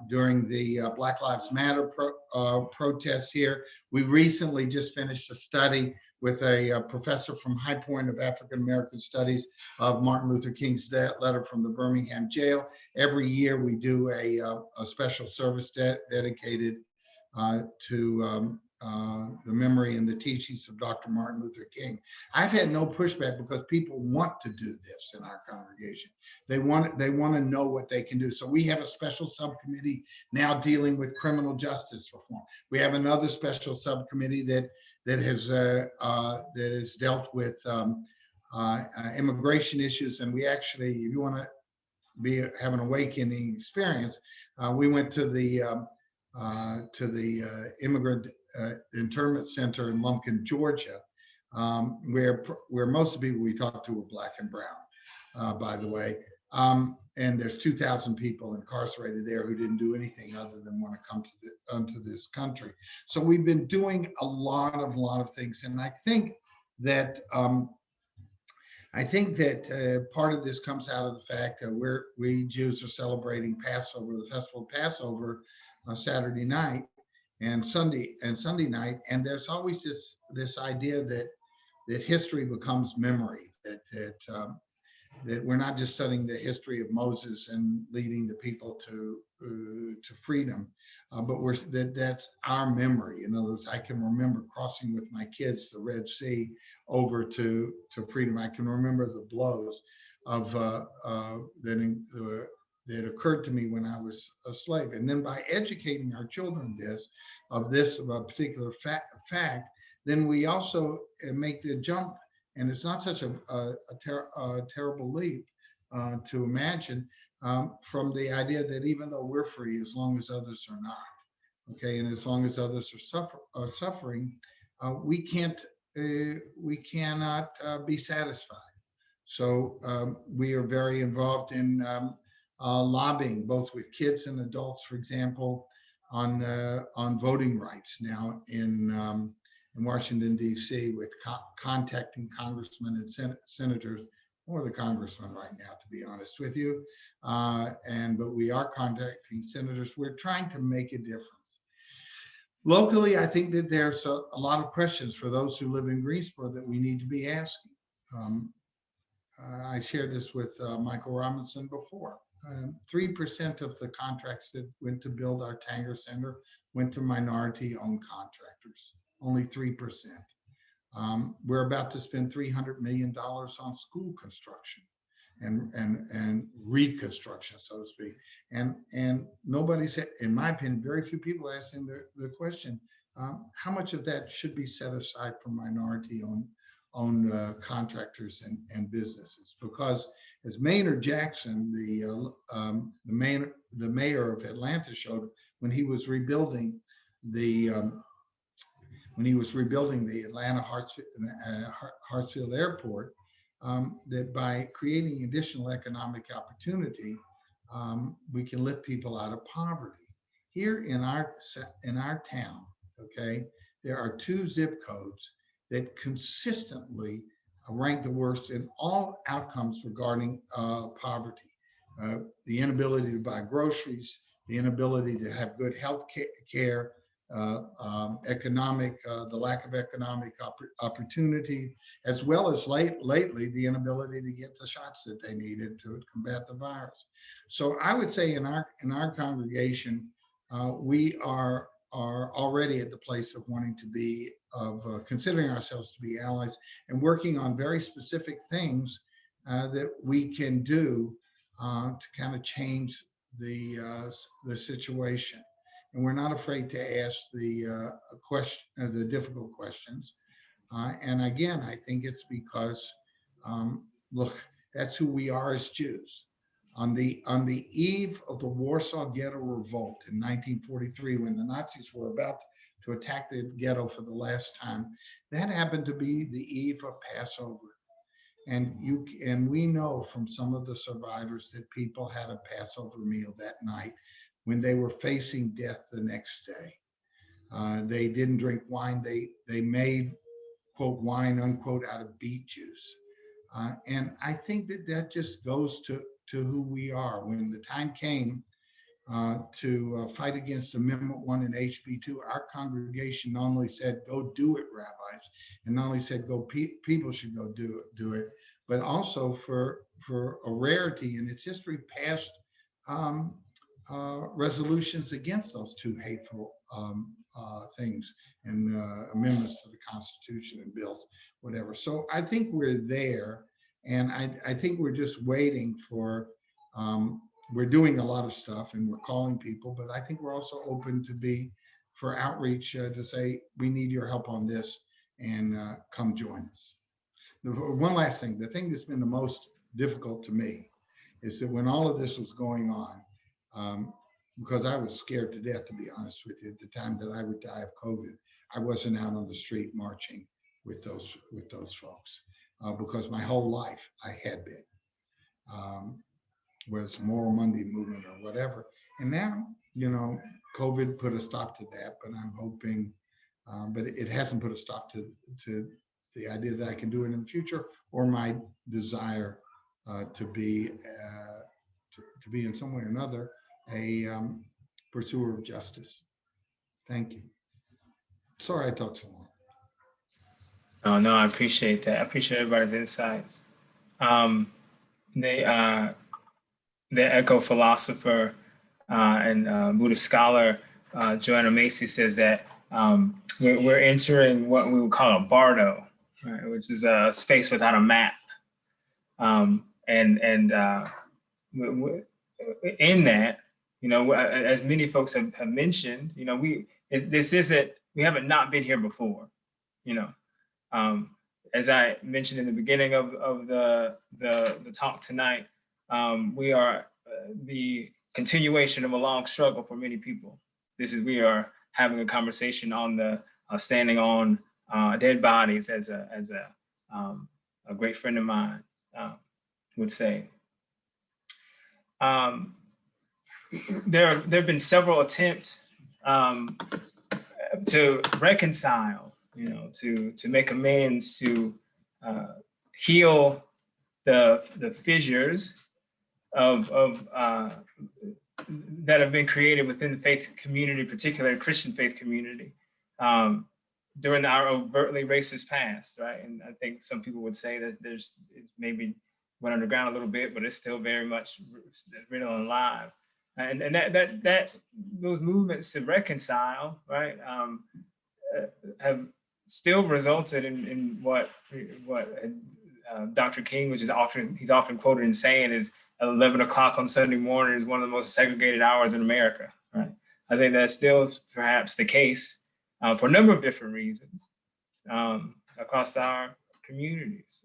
during the Black Lives Matter protests here. We recently just finished a study with a professor from High Point of African American Studies of Martin Luther King's letter from the Birmingham jail. Every year we do a special service dedicated to the memory and the teachings of Dr. Martin Luther King. I've had no pushback because people want to do this in our congregation. They want to know what they can do. So we have a special subcommittee now dealing with criminal justice reform. We have another special subcommittee that has dealt with immigration issues. And we actually, if you want to have an awakening experience, we went to the immigrant internment center in Lumpkin, Georgia, where most of the people we talked to were Black and brown, by the way. And there's 2,000 people incarcerated there who didn't do anything other than want to come to this country. So we've been doing a lot of things, and I think that part of this comes out of the fact that we Jews are celebrating Passover, the festival of Passover, Saturday night and Sunday night, and there's always this idea that history becomes memory, that we're not just studying the history of Moses and leading the people to freedom, but that's our memory. In other words, I can remember crossing with my kids the Red Sea over to freedom. I can remember the blows of that occurred to me when I was a slave. And then by educating our children of a particular fact, then we also make the jump, and it's not such a terrible leap to imagine, from the idea that even though we're free, as long as others are not, okay, and as long as others are suffering, we cannot be satisfied. So we are very involved in lobbying, both with kids and adults, for example, on voting rights now in Washington, D.C., with contacting congressmen and senators, or the congressman right now, to be honest with you. But we are contacting senators. We're trying to make a difference. Locally, I think that there's a lot of questions for those who live in Greensboro that we need to be asking. I shared this with Michael Robinson before. 3% of the contracts that went to build our Tanger Center went to minority-owned contractors, only 3%. We're about to spend $300 million on school construction and reconstruction, so to speak. And nobody said, in my opinion, very few people asking the question, how much of that should be set aside for minority-owned contractors and businesses? Because as Maynard Jackson, the mayor of Atlanta, showed when he was rebuilding the Atlanta Hartsfield Airport, that by creating additional economic opportunity, we can lift people out of poverty. Here in our town, okay, there are 2 zip codes that consistently rank the worst in all outcomes regarding poverty. The inability to buy groceries, the inability to have good health care, the lack of economic opportunity, as well as lately the inability to get the shots that they needed to combat the virus. So I would say in our congregation, we are already at the place of wanting to be, considering ourselves to be allies and working on very specific things that we can do to kind of change the situation. and we're not afraid to ask the the difficult questions. And again, I think it's because, look, that's who we are as Jews. On the eve of the Warsaw Ghetto Revolt in 1943, when the Nazis were about to attack the ghetto for the last time, that happened to be the eve of Passover. And we know from some of the survivors that people had a Passover meal that night when they were facing death the next day. They didn't drink wine. They made, quote, wine, unquote, out of beet juice. And I think that just goes to who we are. When the time came to fight against Amendment 1 and HB 2, our congregation not only said, go do it, rabbis, and not only said, people should go do it, but also for a rarity in its history, passed resolutions against those two hateful things and amendments to the Constitution and bills, whatever. So I think we're there, and I think we're just waiting for, we're doing a lot of stuff and we're calling people, but I think we're also open for outreach to say, we need your help on this, and come join us. One last thing, the thing that's been the most difficult to me is that when all of this was going on, because I was scared to death, to be honest with you, at the time that I would die of COVID, I wasn't out on the street marching with those folks, because my whole life I had been, was Moral Monday movement or whatever. And now, COVID put a stop to that, but I'm hoping, but it hasn't put a stop to the idea that I can do it in the future, or my desire to be in some way or another a pursuer of justice. Thank you. Sorry I talked so long. Oh, no, I appreciate that. I appreciate everybody's insights. The eco-philosopher and Buddhist scholar Joanna Macy says that we're entering what we would call a bardo, right, which is a space without a map. In that, as many folks have mentioned, we haven't not been here before, as I mentioned in the beginning of the talk tonight, we are the continuation of a long struggle for many people. We are having a conversation on the standing on dead bodies, as a great friend of mine would say. There have been several attempts to reconcile, to make amends, to heal the fissures of that have been created within the faith community, particularly the Christian faith community, during our overtly racist past, right? And I think some people would say that it maybe went underground a little bit, but it's still very much real and alive. And that those movements to reconcile, right, have still resulted in what Dr. King, he's often quoted in saying, is 11 o'clock on Sunday morning is one of the most segregated hours in America, right? I think that's still perhaps the case for a number of different reasons across our communities.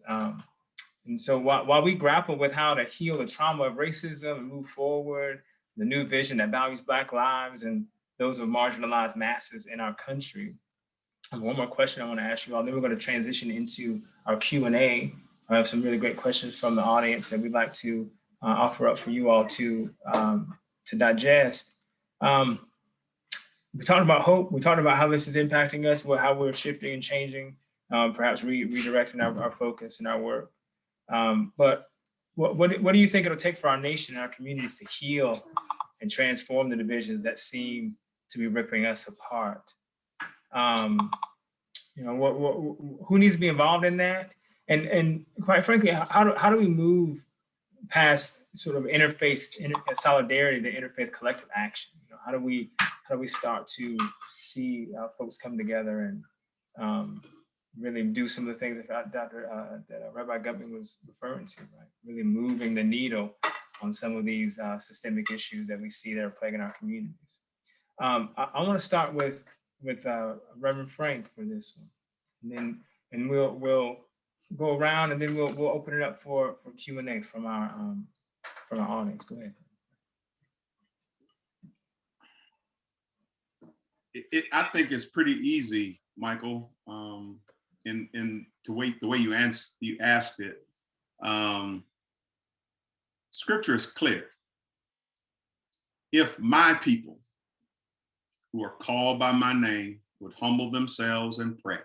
And so while we grapple with how to heal the trauma of racism and move forward, the new vision that values Black lives and those of marginalized masses in our country, I have one more question I want to ask you all, then we're going to transition into our Q&A. I have some really great questions from the audience that we'd like to offer up for you all to digest. We talked about hope. We talked about how this is impacting us, how we're shifting and changing, perhaps redirecting our focus and our work. But what do you think it'll take for our nation and our communities to heal and transform the divisions that seem to be ripping us apart? Who needs to be involved in that? And quite frankly, how do we move past sort of interfaith solidarity to interfaith collective action? How do we start to see folks come together and really do some of the things that Rabbi Guttman was referring to, right? Really moving the needle on some of these systemic issues that we see that are plaguing our communities. I want to start with Reverend Frank for this one, and we'll go around, and then we'll open it up for Q&A from our audience. Go ahead. I think it's pretty easy, Michael. In the way you asked it, Scripture is clear. If my people, who are called by my name, would humble themselves and pray,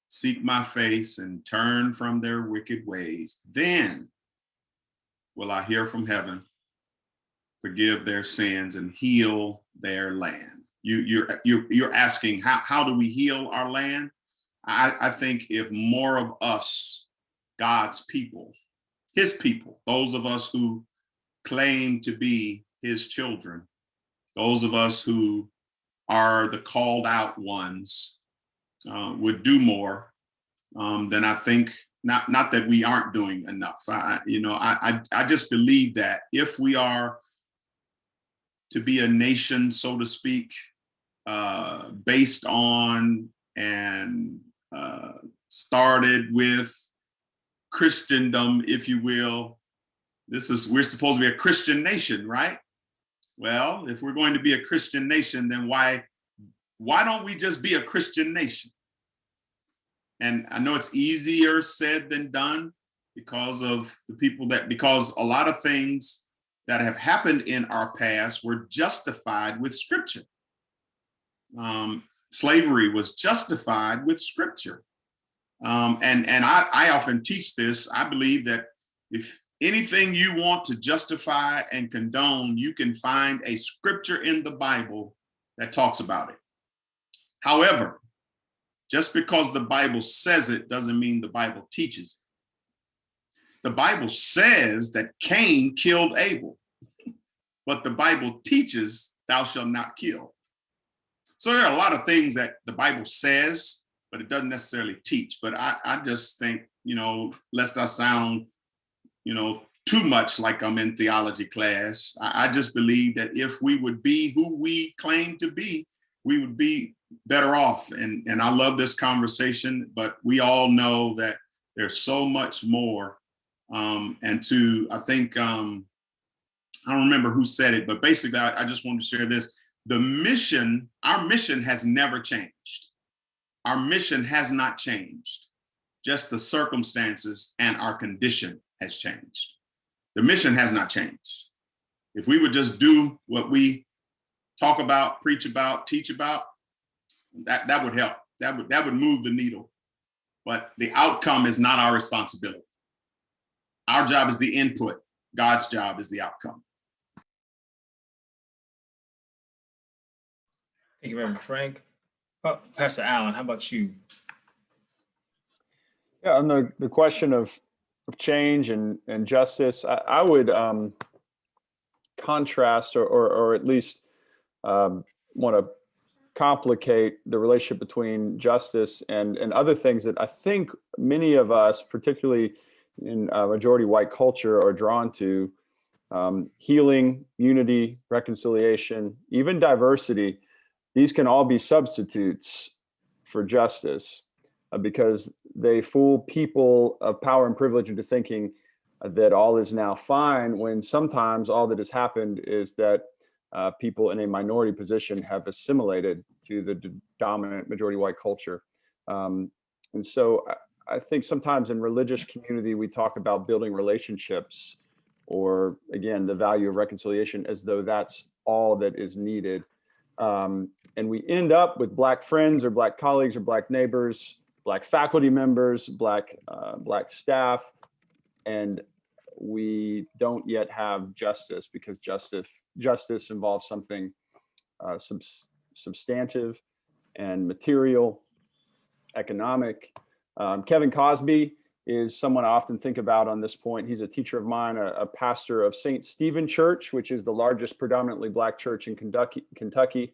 seek my face, and turn from their wicked ways, then will I hear from heaven, forgive their sins, and heal their land. You're asking how do we heal our land? I think if more of us, God's people, his people, those of us who claim to be his children, those of us who are the called out ones, would do more, then I think not that we aren't doing enough. I just believe that if we are to be a nation, so to speak, based on and started with Christendom, if you will. We're supposed to be a Christian nation, right? Well, if we're going to be a Christian nation, then why don't we just be a Christian nation? And I know it's easier said than done because of because a lot of things that have happened in our past were justified with Scripture. Slavery was justified with Scripture. And I often teach this. I believe that if anything you want to justify and condone, you can find a scripture in the Bible that talks about it. However, just because the Bible says it doesn't mean the Bible teaches it. The Bible says that Cain killed Abel, but the Bible teaches thou shalt not kill. So there are a lot of things that the Bible says, but it doesn't necessarily teach. But I just think, lest I sound, too much like I'm in theology class, I just believe that if we would be who we claim to be, we would be better off. And I love this conversation, but we all know that there's so much more. I think, I don't remember who said it, but basically I just wanted to share this. Our mission has never changed. Our mission has not changed. Just the circumstances and our condition has changed. The mission has not changed. If we would just do what we talk about, preach about, teach about, that would help. That would move the needle. But the outcome is not our responsibility. Our job is the input. God's job is the outcome. Thank you, Reverend Frank. Pastor Allen, how about you? Yeah, on the question of change and justice, I would contrast or at least want to complicate the relationship between justice and other things that I think many of us, particularly in majority white culture, are drawn to. Healing, unity, reconciliation, even diversity. These can all be substitutes for justice because they fool people of power and privilege into thinking that all is now fine, when sometimes all that has happened is that people in a minority position have assimilated to the dominant majority white culture. And so I think sometimes in religious community, we talk about building relationships, or again, the value of reconciliation, as though that's all that is needed. And we end up with Black friends or Black colleagues or Black neighbors, Black faculty members, Black staff, and we don't yet have justice, because justice involves something substantive and material, economic. Kevin Cosby is someone I often think about on this point. He's a teacher of mine, a pastor of St. Stephen Church, which is the largest predominantly Black church in Kentucky.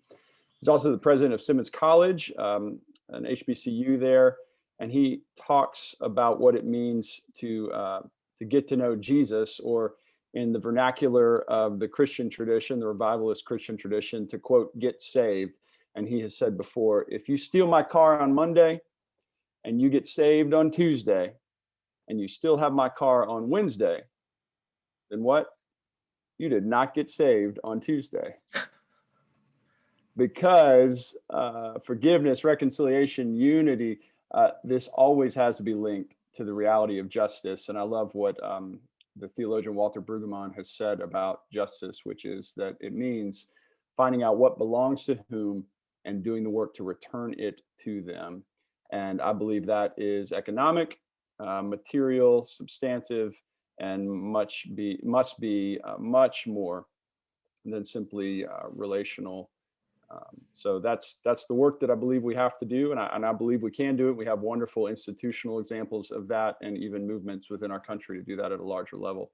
He's also the president of Simmons College, an HBCU there. And he talks about what it means to get to know Jesus, or in the vernacular of the Christian tradition, the revivalist Christian tradition, to quote, get saved. And he has said before, if you steal my car on Monday and you get saved on Tuesday and you still have my car on Wednesday, then what? You did not get saved on Tuesday. Because forgiveness, reconciliation, unity, this always has to be linked to the reality of justice. And I love what the theologian Walter Brueggemann has said about justice, which is that it means finding out what belongs to whom and doing the work to return it to them. And I believe that is economic, material, substantive, and must be much more than simply relational. So that's the work that I believe we have to do, and I believe we can do it. We have wonderful institutional examples of that, and even movements within our country to do that at a larger level.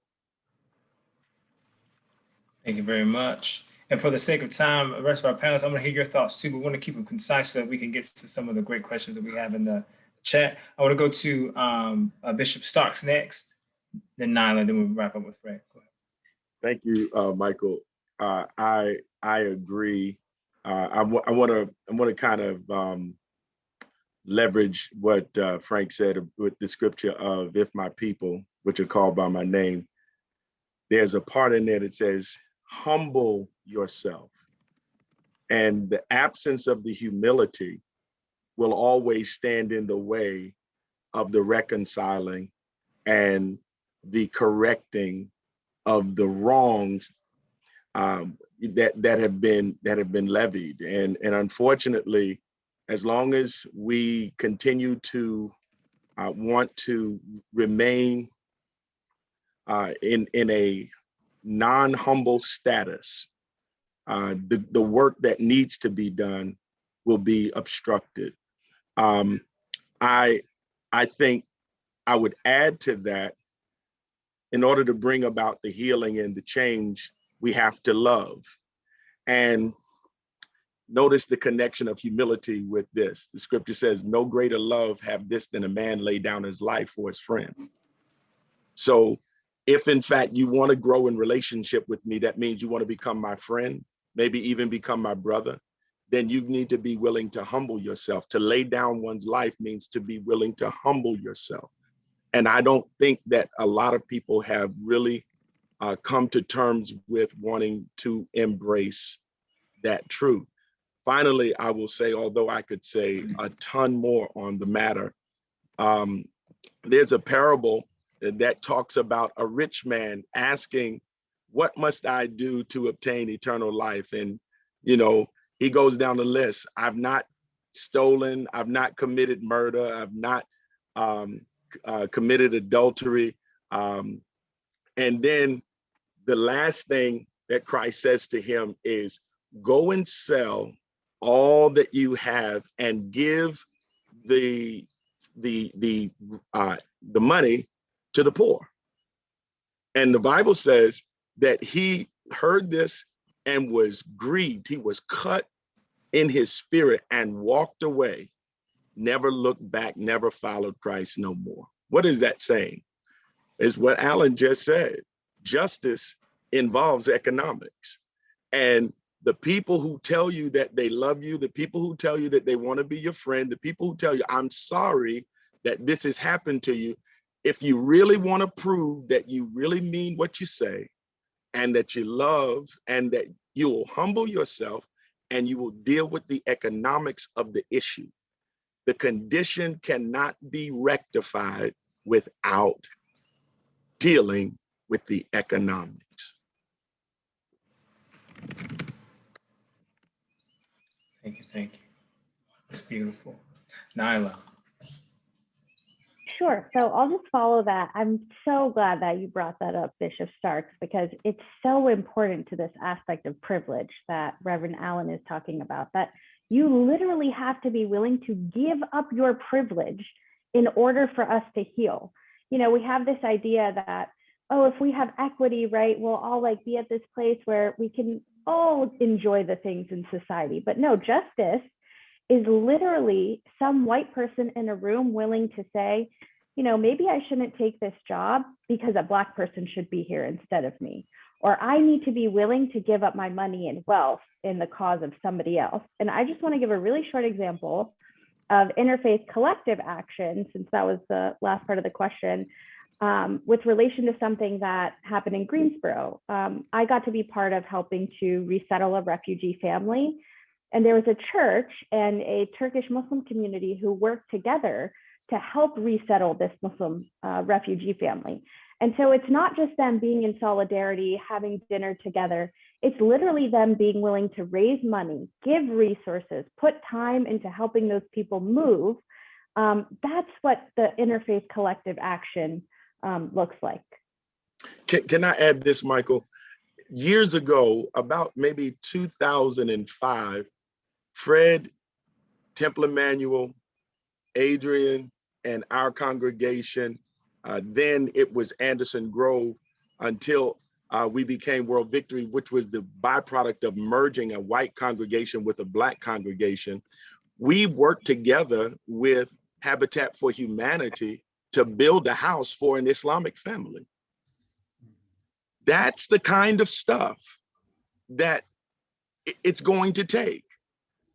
Thank you very much. And for the sake of time, the rest of our panelists, I'm going to hear your thoughts too, but we want to keep them concise so that we can get to some of the great questions that we have in the chat. I want to go to Bishop Starks next, then Nyla, then we'll wrap up with Fred. Go ahead. Thank you, Michael. I agree. I want to kind of leverage what Frank said with the scripture of if my people, which are called by my name. There's a part in there that says, humble yourself. And the absence of the humility will always stand in the way of the reconciling and the correcting of the wrongs that have been levied. And unfortunately, as long as we continue to want to remain in a non-humble status, the work that needs to be done will be obstructed. I think I would add to that, in order to bring about the healing and the change, we have to love. And notice the connection of humility with this. The scripture says, no greater love have this than a man lay down his life for his friend. So if in fact you want to grow in relationship with me, that means you want to become my friend, maybe even become my brother, then you need to be willing to humble yourself. To lay down one's life means to be willing to humble yourself. And I don't think that a lot of people have really come to terms with wanting to embrace that truth. Finally, I will say, although I could say a ton more on the matter, there's a parable that talks about a rich man asking, what must I do to obtain eternal life? And, you know, he goes down the list. I've not stolen, I've not committed murder, I've not committed adultery. And then the last thing that Christ says to him is, go and sell all that you have and give the money to the poor. And the Bible says that he heard this and was grieved. He was cut in his spirit and walked away, never looked back, never followed Christ no more. What is that saying? It's what Alan just said. Justice involves economics. And the people who tell you that they love you, the people who tell you that they want to be your friend, the people who tell you, I'm sorry that this has happened to you. If you really want to prove that you really mean what you say and that you love and that you will humble yourself and you will deal with the economics of the issue, the condition cannot be rectified without dealing with the economics. Thank you, thank you. It's beautiful. Nyla. Sure. So I'll just follow that. I'm so glad that you brought that up, Bishop Starks, because it's so important to this aspect of privilege that Reverend Allen is talking about, that you literally have to be willing to give up your privilege in order for us to heal. You know, we have this idea that, oh, if we have equity, right, we'll all like be at this place where we can all enjoy the things in society. But no, justice is literally some white person in a room willing to say, maybe I shouldn't take this job because a Black person should be here instead of me. Or I need to be willing to give up my money and wealth in the cause of somebody else. And I just want to give a really short example of interfaith collective action, since that was the last part of the question, with relation to something that happened in Greensboro. I got to be part of helping to resettle a refugee family. And there was a church and a Turkish Muslim community who worked together to help resettle this Muslim refugee family. And so it's not just them being in solidarity, having dinner together. It's literally them being willing to raise money, give resources, put time into helping those people move. That's what the interfaith collective action looks like. Can I add this, Michael? Years ago, about maybe 2005, Fred, Temple Emanuel, Adrian, and our congregation, then it was Anderson Grove, until we became World Victory, which was the byproduct of merging a white congregation with a Black congregation. We worked together with Habitat for Humanity to build a house for an Islamic family. That's the kind of stuff that it's going to take,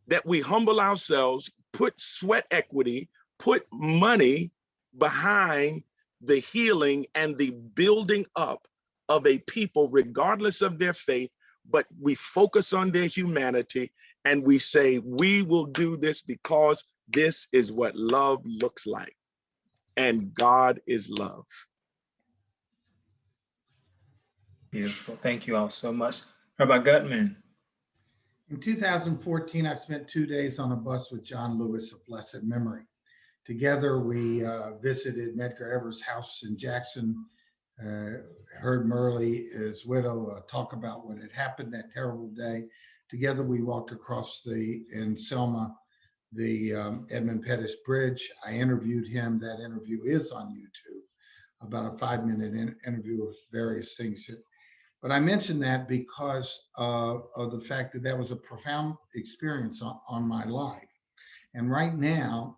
that we humble ourselves, put sweat equity, put money behind the healing and the building up of a people, regardless of their faith, but we focus on their humanity and we say, we will do this because this is what love looks like. And God is love. Beautiful. Thank you all so much. Rabbi Guttman. In 2014, I spent 2 days on a bus with John Lewis of blessed memory. Together, we visited Medgar Evers' house in Jackson, heard Murley, his widow, talk about what had happened that terrible day. Together, we walked across in Selma, the Edmund Pettus Bridge. I interviewed him. That interview is on YouTube, about a 5-minute interview of various things. But I mentioned that because of the fact that that was a profound experience on my life. And right now,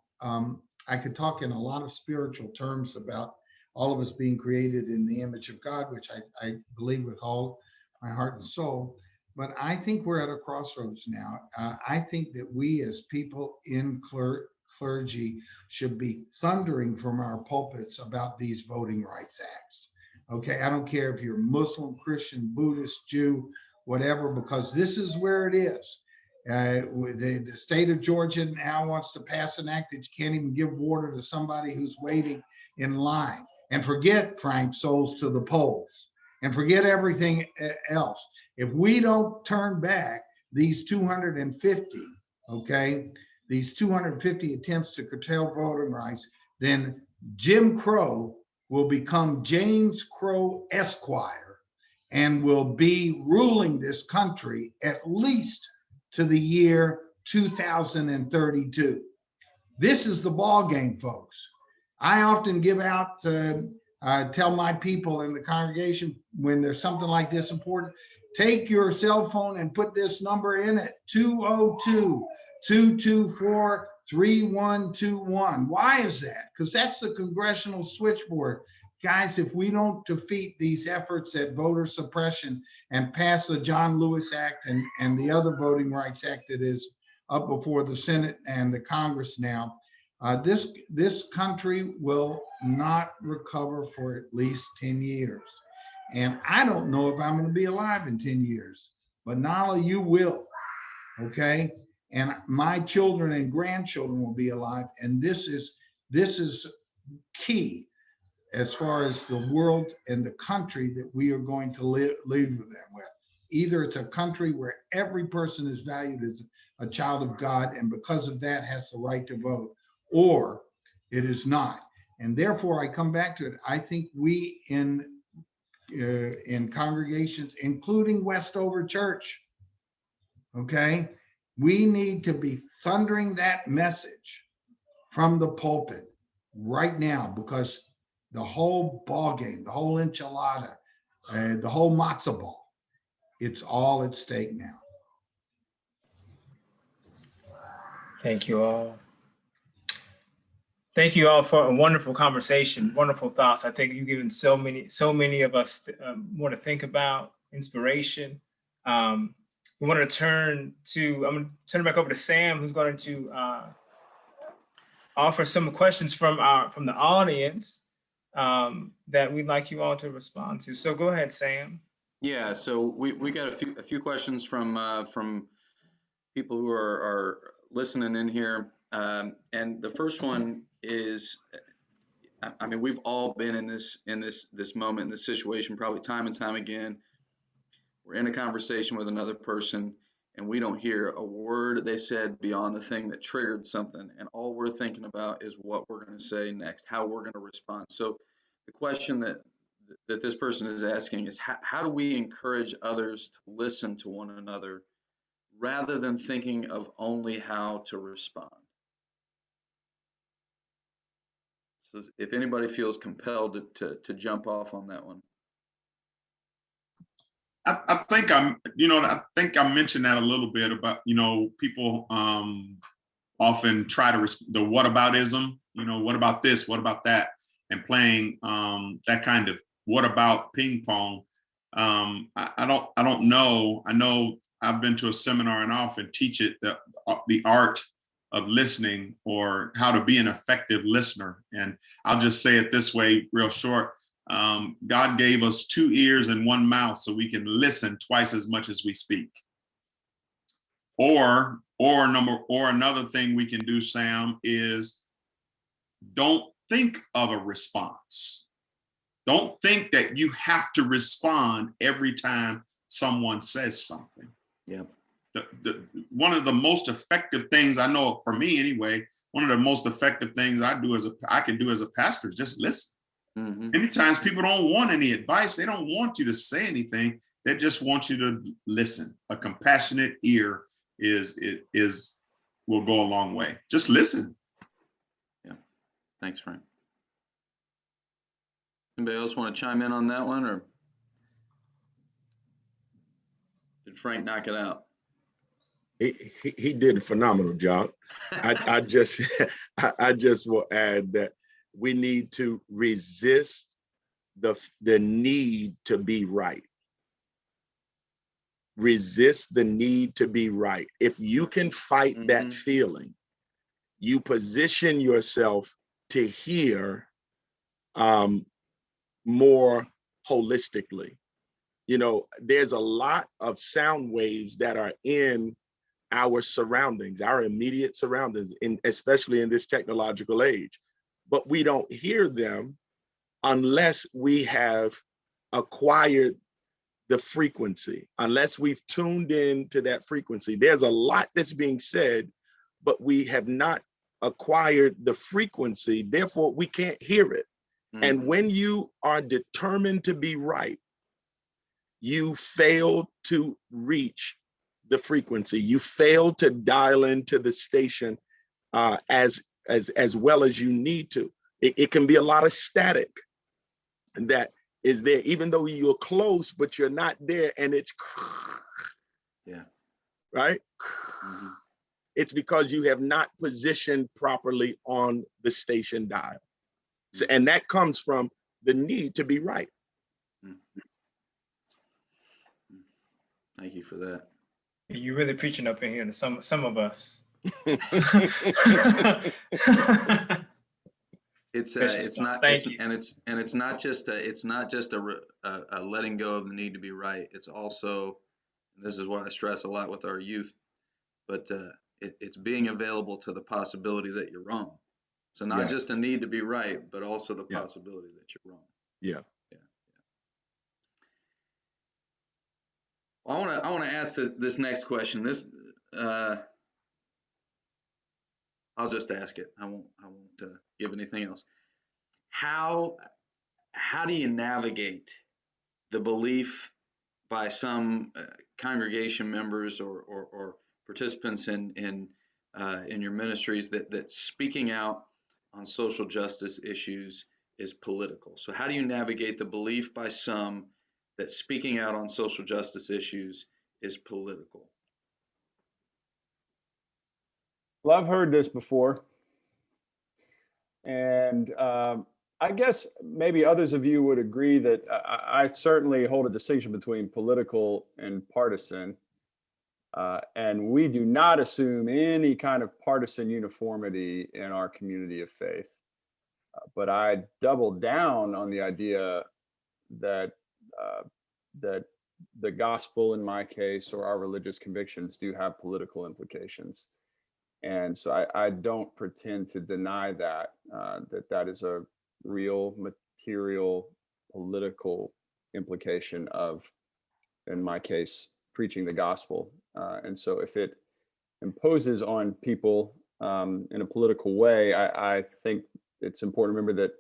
I could talk in a lot of spiritual terms about all of us being created in the image of God, which I believe with all my heart and soul. But I think we're at a crossroads now. I think that we as people in clergy should be thundering from our pulpits about these voting rights acts. Okay, I don't care if you're Muslim, Christian, Buddhist, Jew, whatever, because this is where it is. The state of Georgia now wants to pass an act that you can't even give water to somebody who's waiting in line. And forget, Frank, souls to the polls, and forget everything else. If we don't turn back these 250, okay, these 250 attempts to curtail voting rights, then Jim Crow will become James Crow Esquire and will be ruling this country at least to the year 2032. This is the ball game, folks. I often give out, tell my people in the congregation when there's something like this important, take your cell phone and put this number in it, 202-224-3121. Why is that? Because that's the congressional switchboard. Guys, if we don't defeat these efforts at voter suppression and pass the John Lewis Act and the other Voting Rights Act that is up before the Senate and the Congress now, this country will not recover for at least 10 years. And I don't know if I'm going to be alive in 10 years, but Nyla, you will, okay? And my children and grandchildren will be alive. And this is key as far as the world and the country that we are going to live with them with. Either it's a country where every person is valued as a child of God and because of that has the right to vote, or it is not. And therefore I come back to it. I think we in congregations, including Westover Church, okay, we need to be thundering that message from the pulpit right now, because the whole ball game, the whole enchilada, the whole matzo ball, it's all at stake now. Thank you all. Thank you all for a wonderful conversation, wonderful thoughts. I think you've given so many of us more to think about, inspiration. We want to I'm going to turn it back over to Sam, who's going to offer some questions from the audience that we'd like you all to respond to. So go ahead, Sam. Yeah, so we got a few questions from people who are listening in here, and the first one is, I mean, we've all been in this moment, in this situation, probably time and time again. We're in a conversation with another person, and we don't hear a word they said beyond the thing that triggered something, and all we're thinking about is what we're going to say next, how we're going to respond. So the question that this person is asking is, how do we encourage others to listen to one another rather than thinking of only how to respond? So if anybody feels compelled to jump off on that one. I think I mentioned that a little bit about, people often try to the whataboutism, what about this, what about that, and playing that kind of what about ping pong. I don't know. I know I've been to a seminar and I often teach it, the art of listening, or how to be an effective listener. And I'll just say it this way, real short. God gave us 2 ears and 1 mouth so we can listen twice as much as we speak. Or another thing we can do, Sam, is don't think of a response. Don't think that you have to respond every time someone says something. Yeah. One of the most effective things, I know for me anyway, one of the most effective things I can do as a pastor is just listen. Mm-hmm. Many times people don't want any advice. They don't want you to say anything. They just want you to listen. A compassionate ear will go a long way. Just listen. Yeah. Thanks, Frank. Anybody else want to chime in on that one, or did Frank knock it out? He did a phenomenal job. I just will add that we need to resist the need to be right. Resist the need to be right. If you can fight that feeling, you position yourself to hear more holistically. There's a lot of sound waves that are in our surroundings, our immediate surroundings, especially in this technological age, but we don't hear them unless we have acquired the frequency, unless we've tuned in to that frequency. There's a lot that's being said, but we have not acquired the frequency, therefore we can't hear it. Mm-hmm. And when you are determined to be right, you fail to reach the frequency. You fail to dial into the station as well as you need to. It can be a lot of static that is there, even though you're close, but you're not there, and it's right. Mm-hmm. It's because you have not positioned properly on the station dial. So, and that comes from the need to be right. Thank you for that. You're really preaching up in here to some of us. It's not just a letting go of the need to be right. It's also, and this is what I stress a lot with our youth, but it's being available to the possibility that you're wrong. So not just a need to be right, but also the possibility that you're wrong. Yeah. Well, I want to ask this next question. I'll just ask it. I won't give anything else. How do you navigate the belief by some congregation members or participants in your ministries that speaking out on social justice issues is political? So how do you navigate the belief by some that speaking out on social justice issues is political? Well, I've heard this before. And I guess maybe others of you would agree that I certainly hold a distinction between political and partisan. And we do not assume any kind of partisan uniformity in our community of faith. But I double down on the idea that that the gospel, in my case, or our religious convictions, do have political implications. And so I don't pretend to deny that, that is a real material political implication of, in my case, preaching the gospel. And so if it imposes on people in a political way, I think it's important to remember that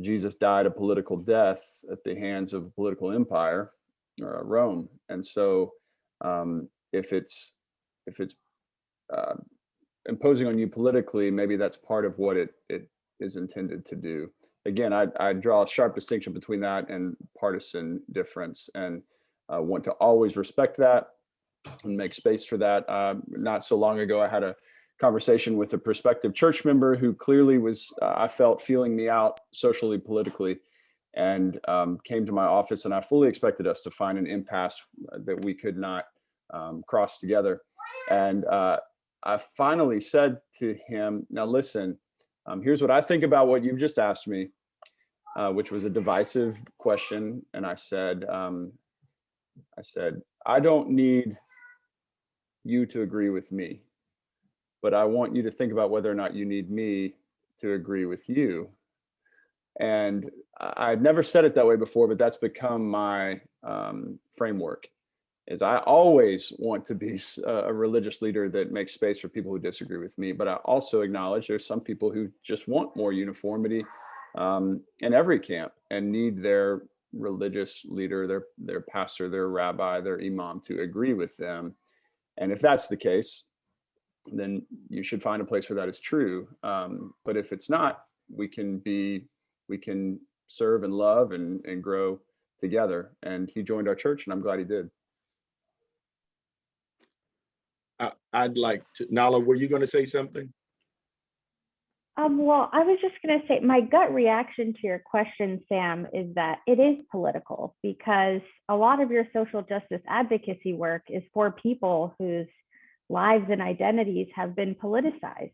Jesus died a political death at the hands of a political empire, Rome. And so if it's imposing on you politically, maybe that's part of what it is intended to do. Again, I draw a sharp distinction between that and partisan difference, and want to always respect that and make space for that. Not so long ago, I had a conversation with a prospective church member who clearly was, I felt, feeling me out socially, politically, and came to my office, and I fully expected us to find an impasse that we could not cross together. And I finally said to him, now listen, here's what I think about what you've just asked me, which was a divisive question. And I said, I don't need you to agree with me, but I want you to think about whether or not you need me to agree with you. And I'd never said it that way before, but that's become my framework. Is I always want to be a religious leader that makes space for people who disagree with me, but I also acknowledge there's some people who just want more uniformity in every camp and need their religious leader, their pastor, their rabbi, their imam to agree with them. And if that's the case, then you should find a place where that is true. But if it's not, we can serve and love and grow together. And he joined our church, and I'm glad he did. I'd like to, Nyla, were you going to say something? Well, I was just going to say my gut reaction to your question, Sam, is that it is political, because a lot of your social justice advocacy work is for people whose lives and identities have been politicized.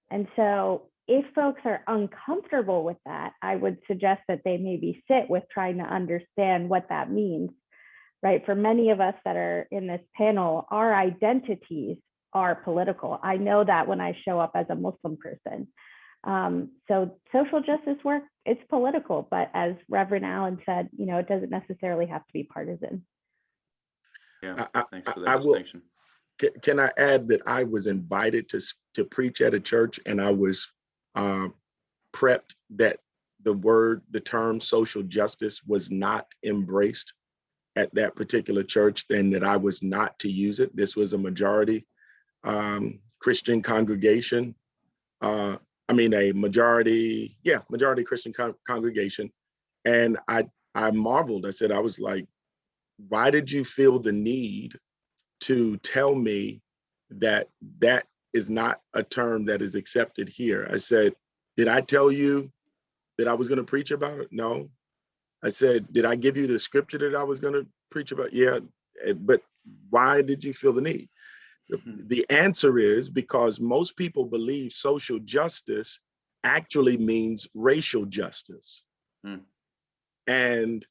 And so if folks are uncomfortable with that, I would suggest that they maybe sit with trying to understand what that means. Right? For many of us that are in this panel, our identities are political. I know that when I show up as a Muslim person. So social justice work, it's political, but as Reverend Allen said, it doesn't necessarily have to be partisan. Yeah, thanks for that distinction. Can I add that I was invited to preach at a church, and I was prepped that the term social justice was not embraced at that particular church, then that I was not to use it. This was a majority Christian congregation. A majority Christian congregation. And I marveled. I was like, why did you feel the need to tell me that that is not a term that is accepted here? I said, did I tell you that I was going to preach about it? No. I said, did I give you the scripture that I was going to preach about? Yeah, but why did you feel the need? The answer is because most people believe social justice actually means racial justice. And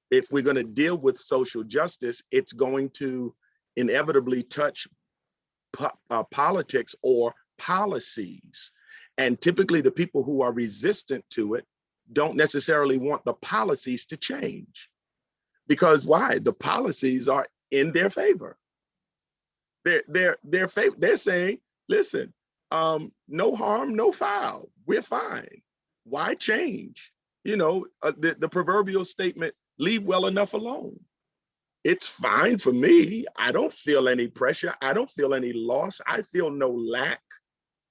if we're going to deal with social justice, it's going to inevitably touch politics or policies. And typically the people who are resistant to it don't necessarily want the policies to change. Because why? The policies are in their favor. They're saying, listen, no harm, no foul. We're fine. Why change? The proverbial statement, leave well enough alone. It's fine for me. I don't feel any pressure. I don't feel any loss. I feel no lack.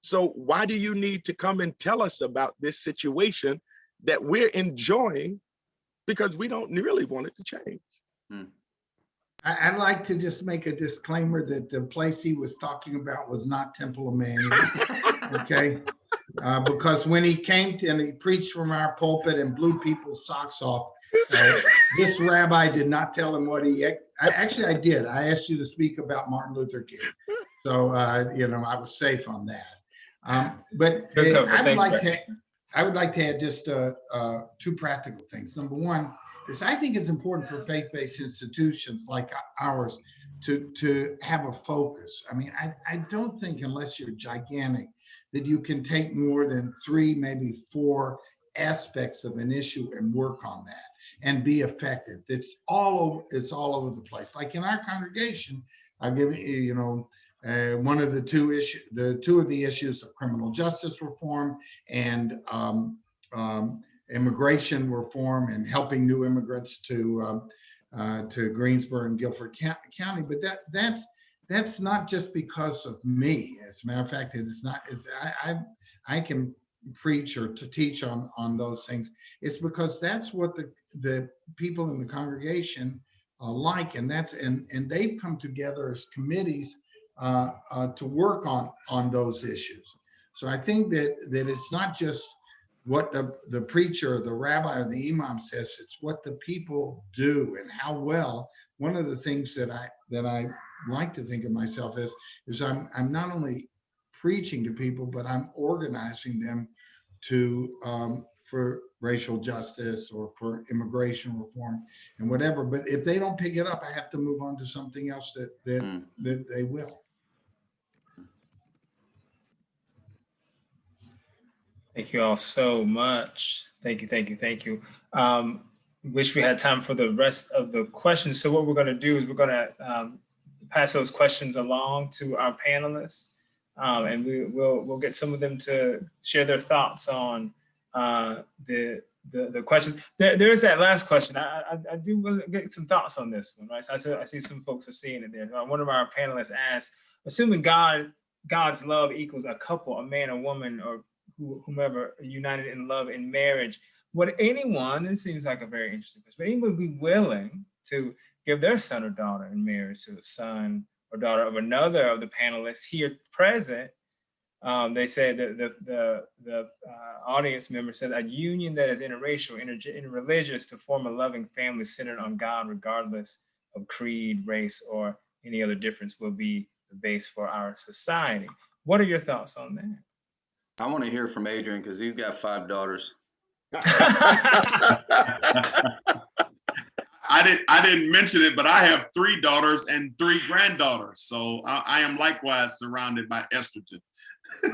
So why do you need to come and tell us about this situation that we're enjoying because we don't really want it to change? I'd like to just make a disclaimer that the place he was talking about was not Temple Emanuel. Okay. because when he came to and he preached from our pulpit and blew people's socks off, this rabbi did not tell him what I did. I asked you to speak about Martin Luther King. So, I was safe on that. But I would like to add just two practical things. Number one is I think it's important for faith-based institutions like ours to have a focus. I mean, I don't think unless you're gigantic that you can take more than 3, maybe 4 aspects of an issue and work on that and be effective. It's all over the place. Like in our congregation, I've given you, one of the two of the issues of criminal justice reform and immigration reform and helping new immigrants to Greensboro and Guilford County. But that's not just because of me. As a matter of fact, it's not. I can preach or to teach on those things. It's because that's what the people in the congregation like, and they've come together as committees to work on those issues. So I think that it's not just what the preacher, the rabbi, or the imam says, it's what the people do and how well. One of the things that I like to think of myself as is I'm not only preaching to people, but I'm organizing them for racial justice or for immigration reform and whatever. But if they don't pick it up, I have to move on to something else that they will. Thank you all so much. Thank you. Wish we had time for the rest of the questions. So what we're going to do is we're going to pass those questions along to our panelists, and we'll get some of them to share their thoughts on the questions. There is that last question. I do want to get some thoughts on this one, right? So I see some folks are seeing it there. One of our panelists asked, assuming God's love equals a couple, a man or woman, or whomever united in love in marriage, would anyone, it seems like a very interesting question, but anyone be willing to give their son or daughter in marriage to the son or daughter of another of the panelists here present? They said that the audience member said a union that is interracial, interreligious to form a loving family centered on God, regardless of creed, race, or any other difference, will be the base for our society. What are your thoughts on that? I want to hear from Adrian because he's got 5 daughters. I didn't mention it, but I have 3 daughters and 3 granddaughters. So I am likewise surrounded by estrogen.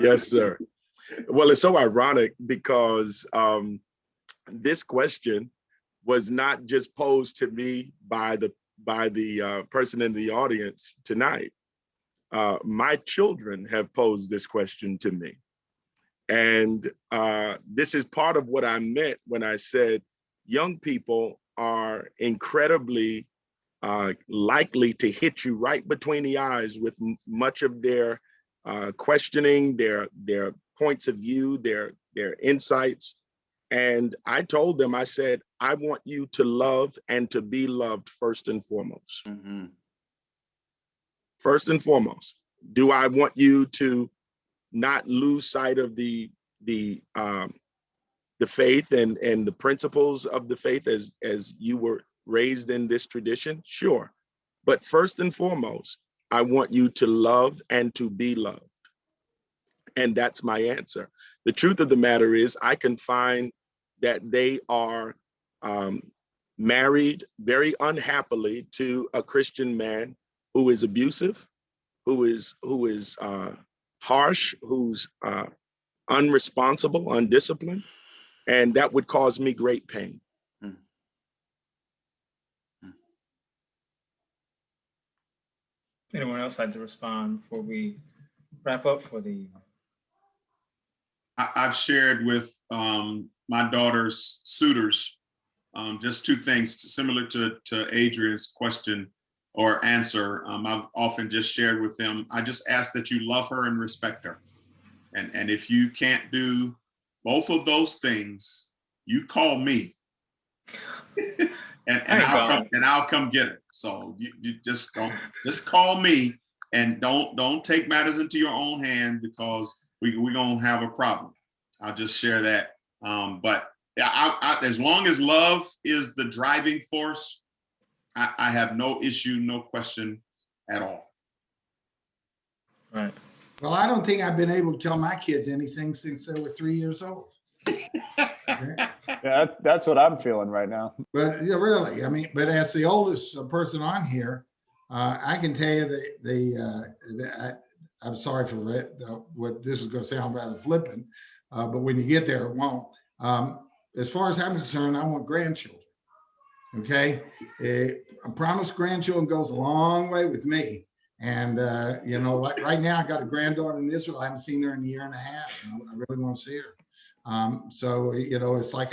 Yes, sir. Well, it's so ironic because this question was not just posed to me by the person in the audience tonight. My children have posed this question to me. And this is part of what I meant when I said young people are incredibly likely to hit you right between the eyes with much of their questioning, their points of view, their insights. And I told them, I said, I want you to love and to be loved first and foremost. Mm-hmm. First and foremost. Do I want you to not lose sight of the faith and the principles of the faith as you were raised in this tradition? Sure. But first and foremost, I want you to love and to be loved. And that's my answer. The truth of the matter is I can find that they are married very unhappily to a Christian man who is abusive, who is harsh, who's unresponsible, undisciplined, and that would cause me great pain. Anyone else like to respond before we wrap up for the evening? I've shared with my daughter's suitors just 2 things similar to Adrian's question or answer. I've often just shared with them, I just ask that you love her and respect her. And if you can't do both of those things, you call me and I'll come get her. So you just call me and don't take matters into your own hand, because we're gonna have a problem. I'll just share that. But yeah, as long as love is the driving force, I have no issue, no question at all. Right. Well, I don't think I've been able to tell my kids anything since they were 3 years old. Okay? Yeah, that's what I'm feeling right now. But yeah, really, I mean, but as the oldest person on here, I can tell you that I'm sorry for what this is going to sound rather flippant, but when you get there, it won't. As far as I'm concerned, I want grandchildren. Okay, a promised grandchildren goes a long way with me. And you know, like right now, I got a granddaughter in Israel. I haven't seen her in a year and a half. And I really want to see her. So you know, it's like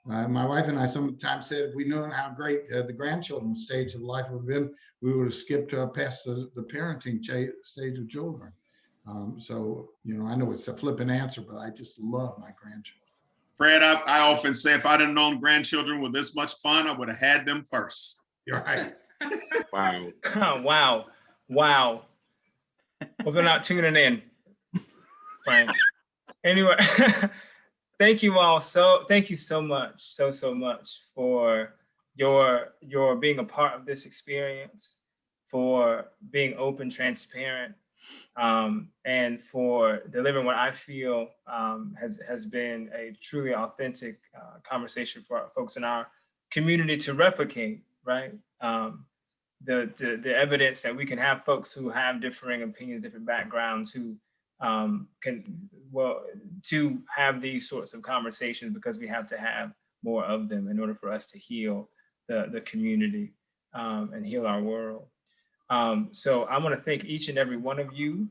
my wife and I sometimes said if we knew how great the grandchildren stage of life would have been, we would have skipped past the parenting stage of children. So you know, I know it's a flippant answer, but I just love my grandchildren. Fred, I often say if I'd have known grandchildren were this much fun, I would have had them first. You're right. Wow. Wow. Well, they're not tuning in, Frank. Anyway, thank you all. Thank you so much, so much for your being a part of this experience, for being open, transparent, and for delivering what I feel has been a truly authentic conversation for our folks in our community to replicate, right? The evidence that we can have folks who have differing opinions, different backgrounds, who to have these sorts of conversations, because we have to have more of them in order for us to heal the community and heal our world. So I want to thank each and every one of you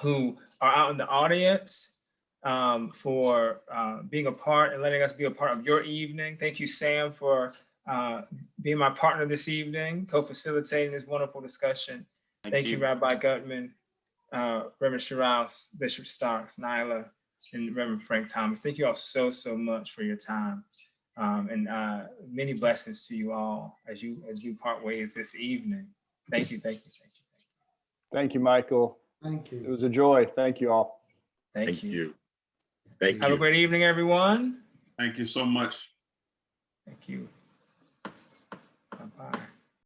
who are out in the audience for being a part and letting us be a part of your evening. Thank you, Sam, for being my partner this evening, co-facilitating this wonderful discussion. Thank you, Rabbi Guttman, Reverend Sherouse, Bishop Starks, Nyla, and Reverend Frank Thomas. Thank you all so much for your time. And many blessings to you all as you part ways this evening. Thank you. Thank you, Michael. Thank you. It was a joy. Thank you all. Thank you. Thank Have you. a great evening, everyone. Thank you so much. Thank you. Bye-bye.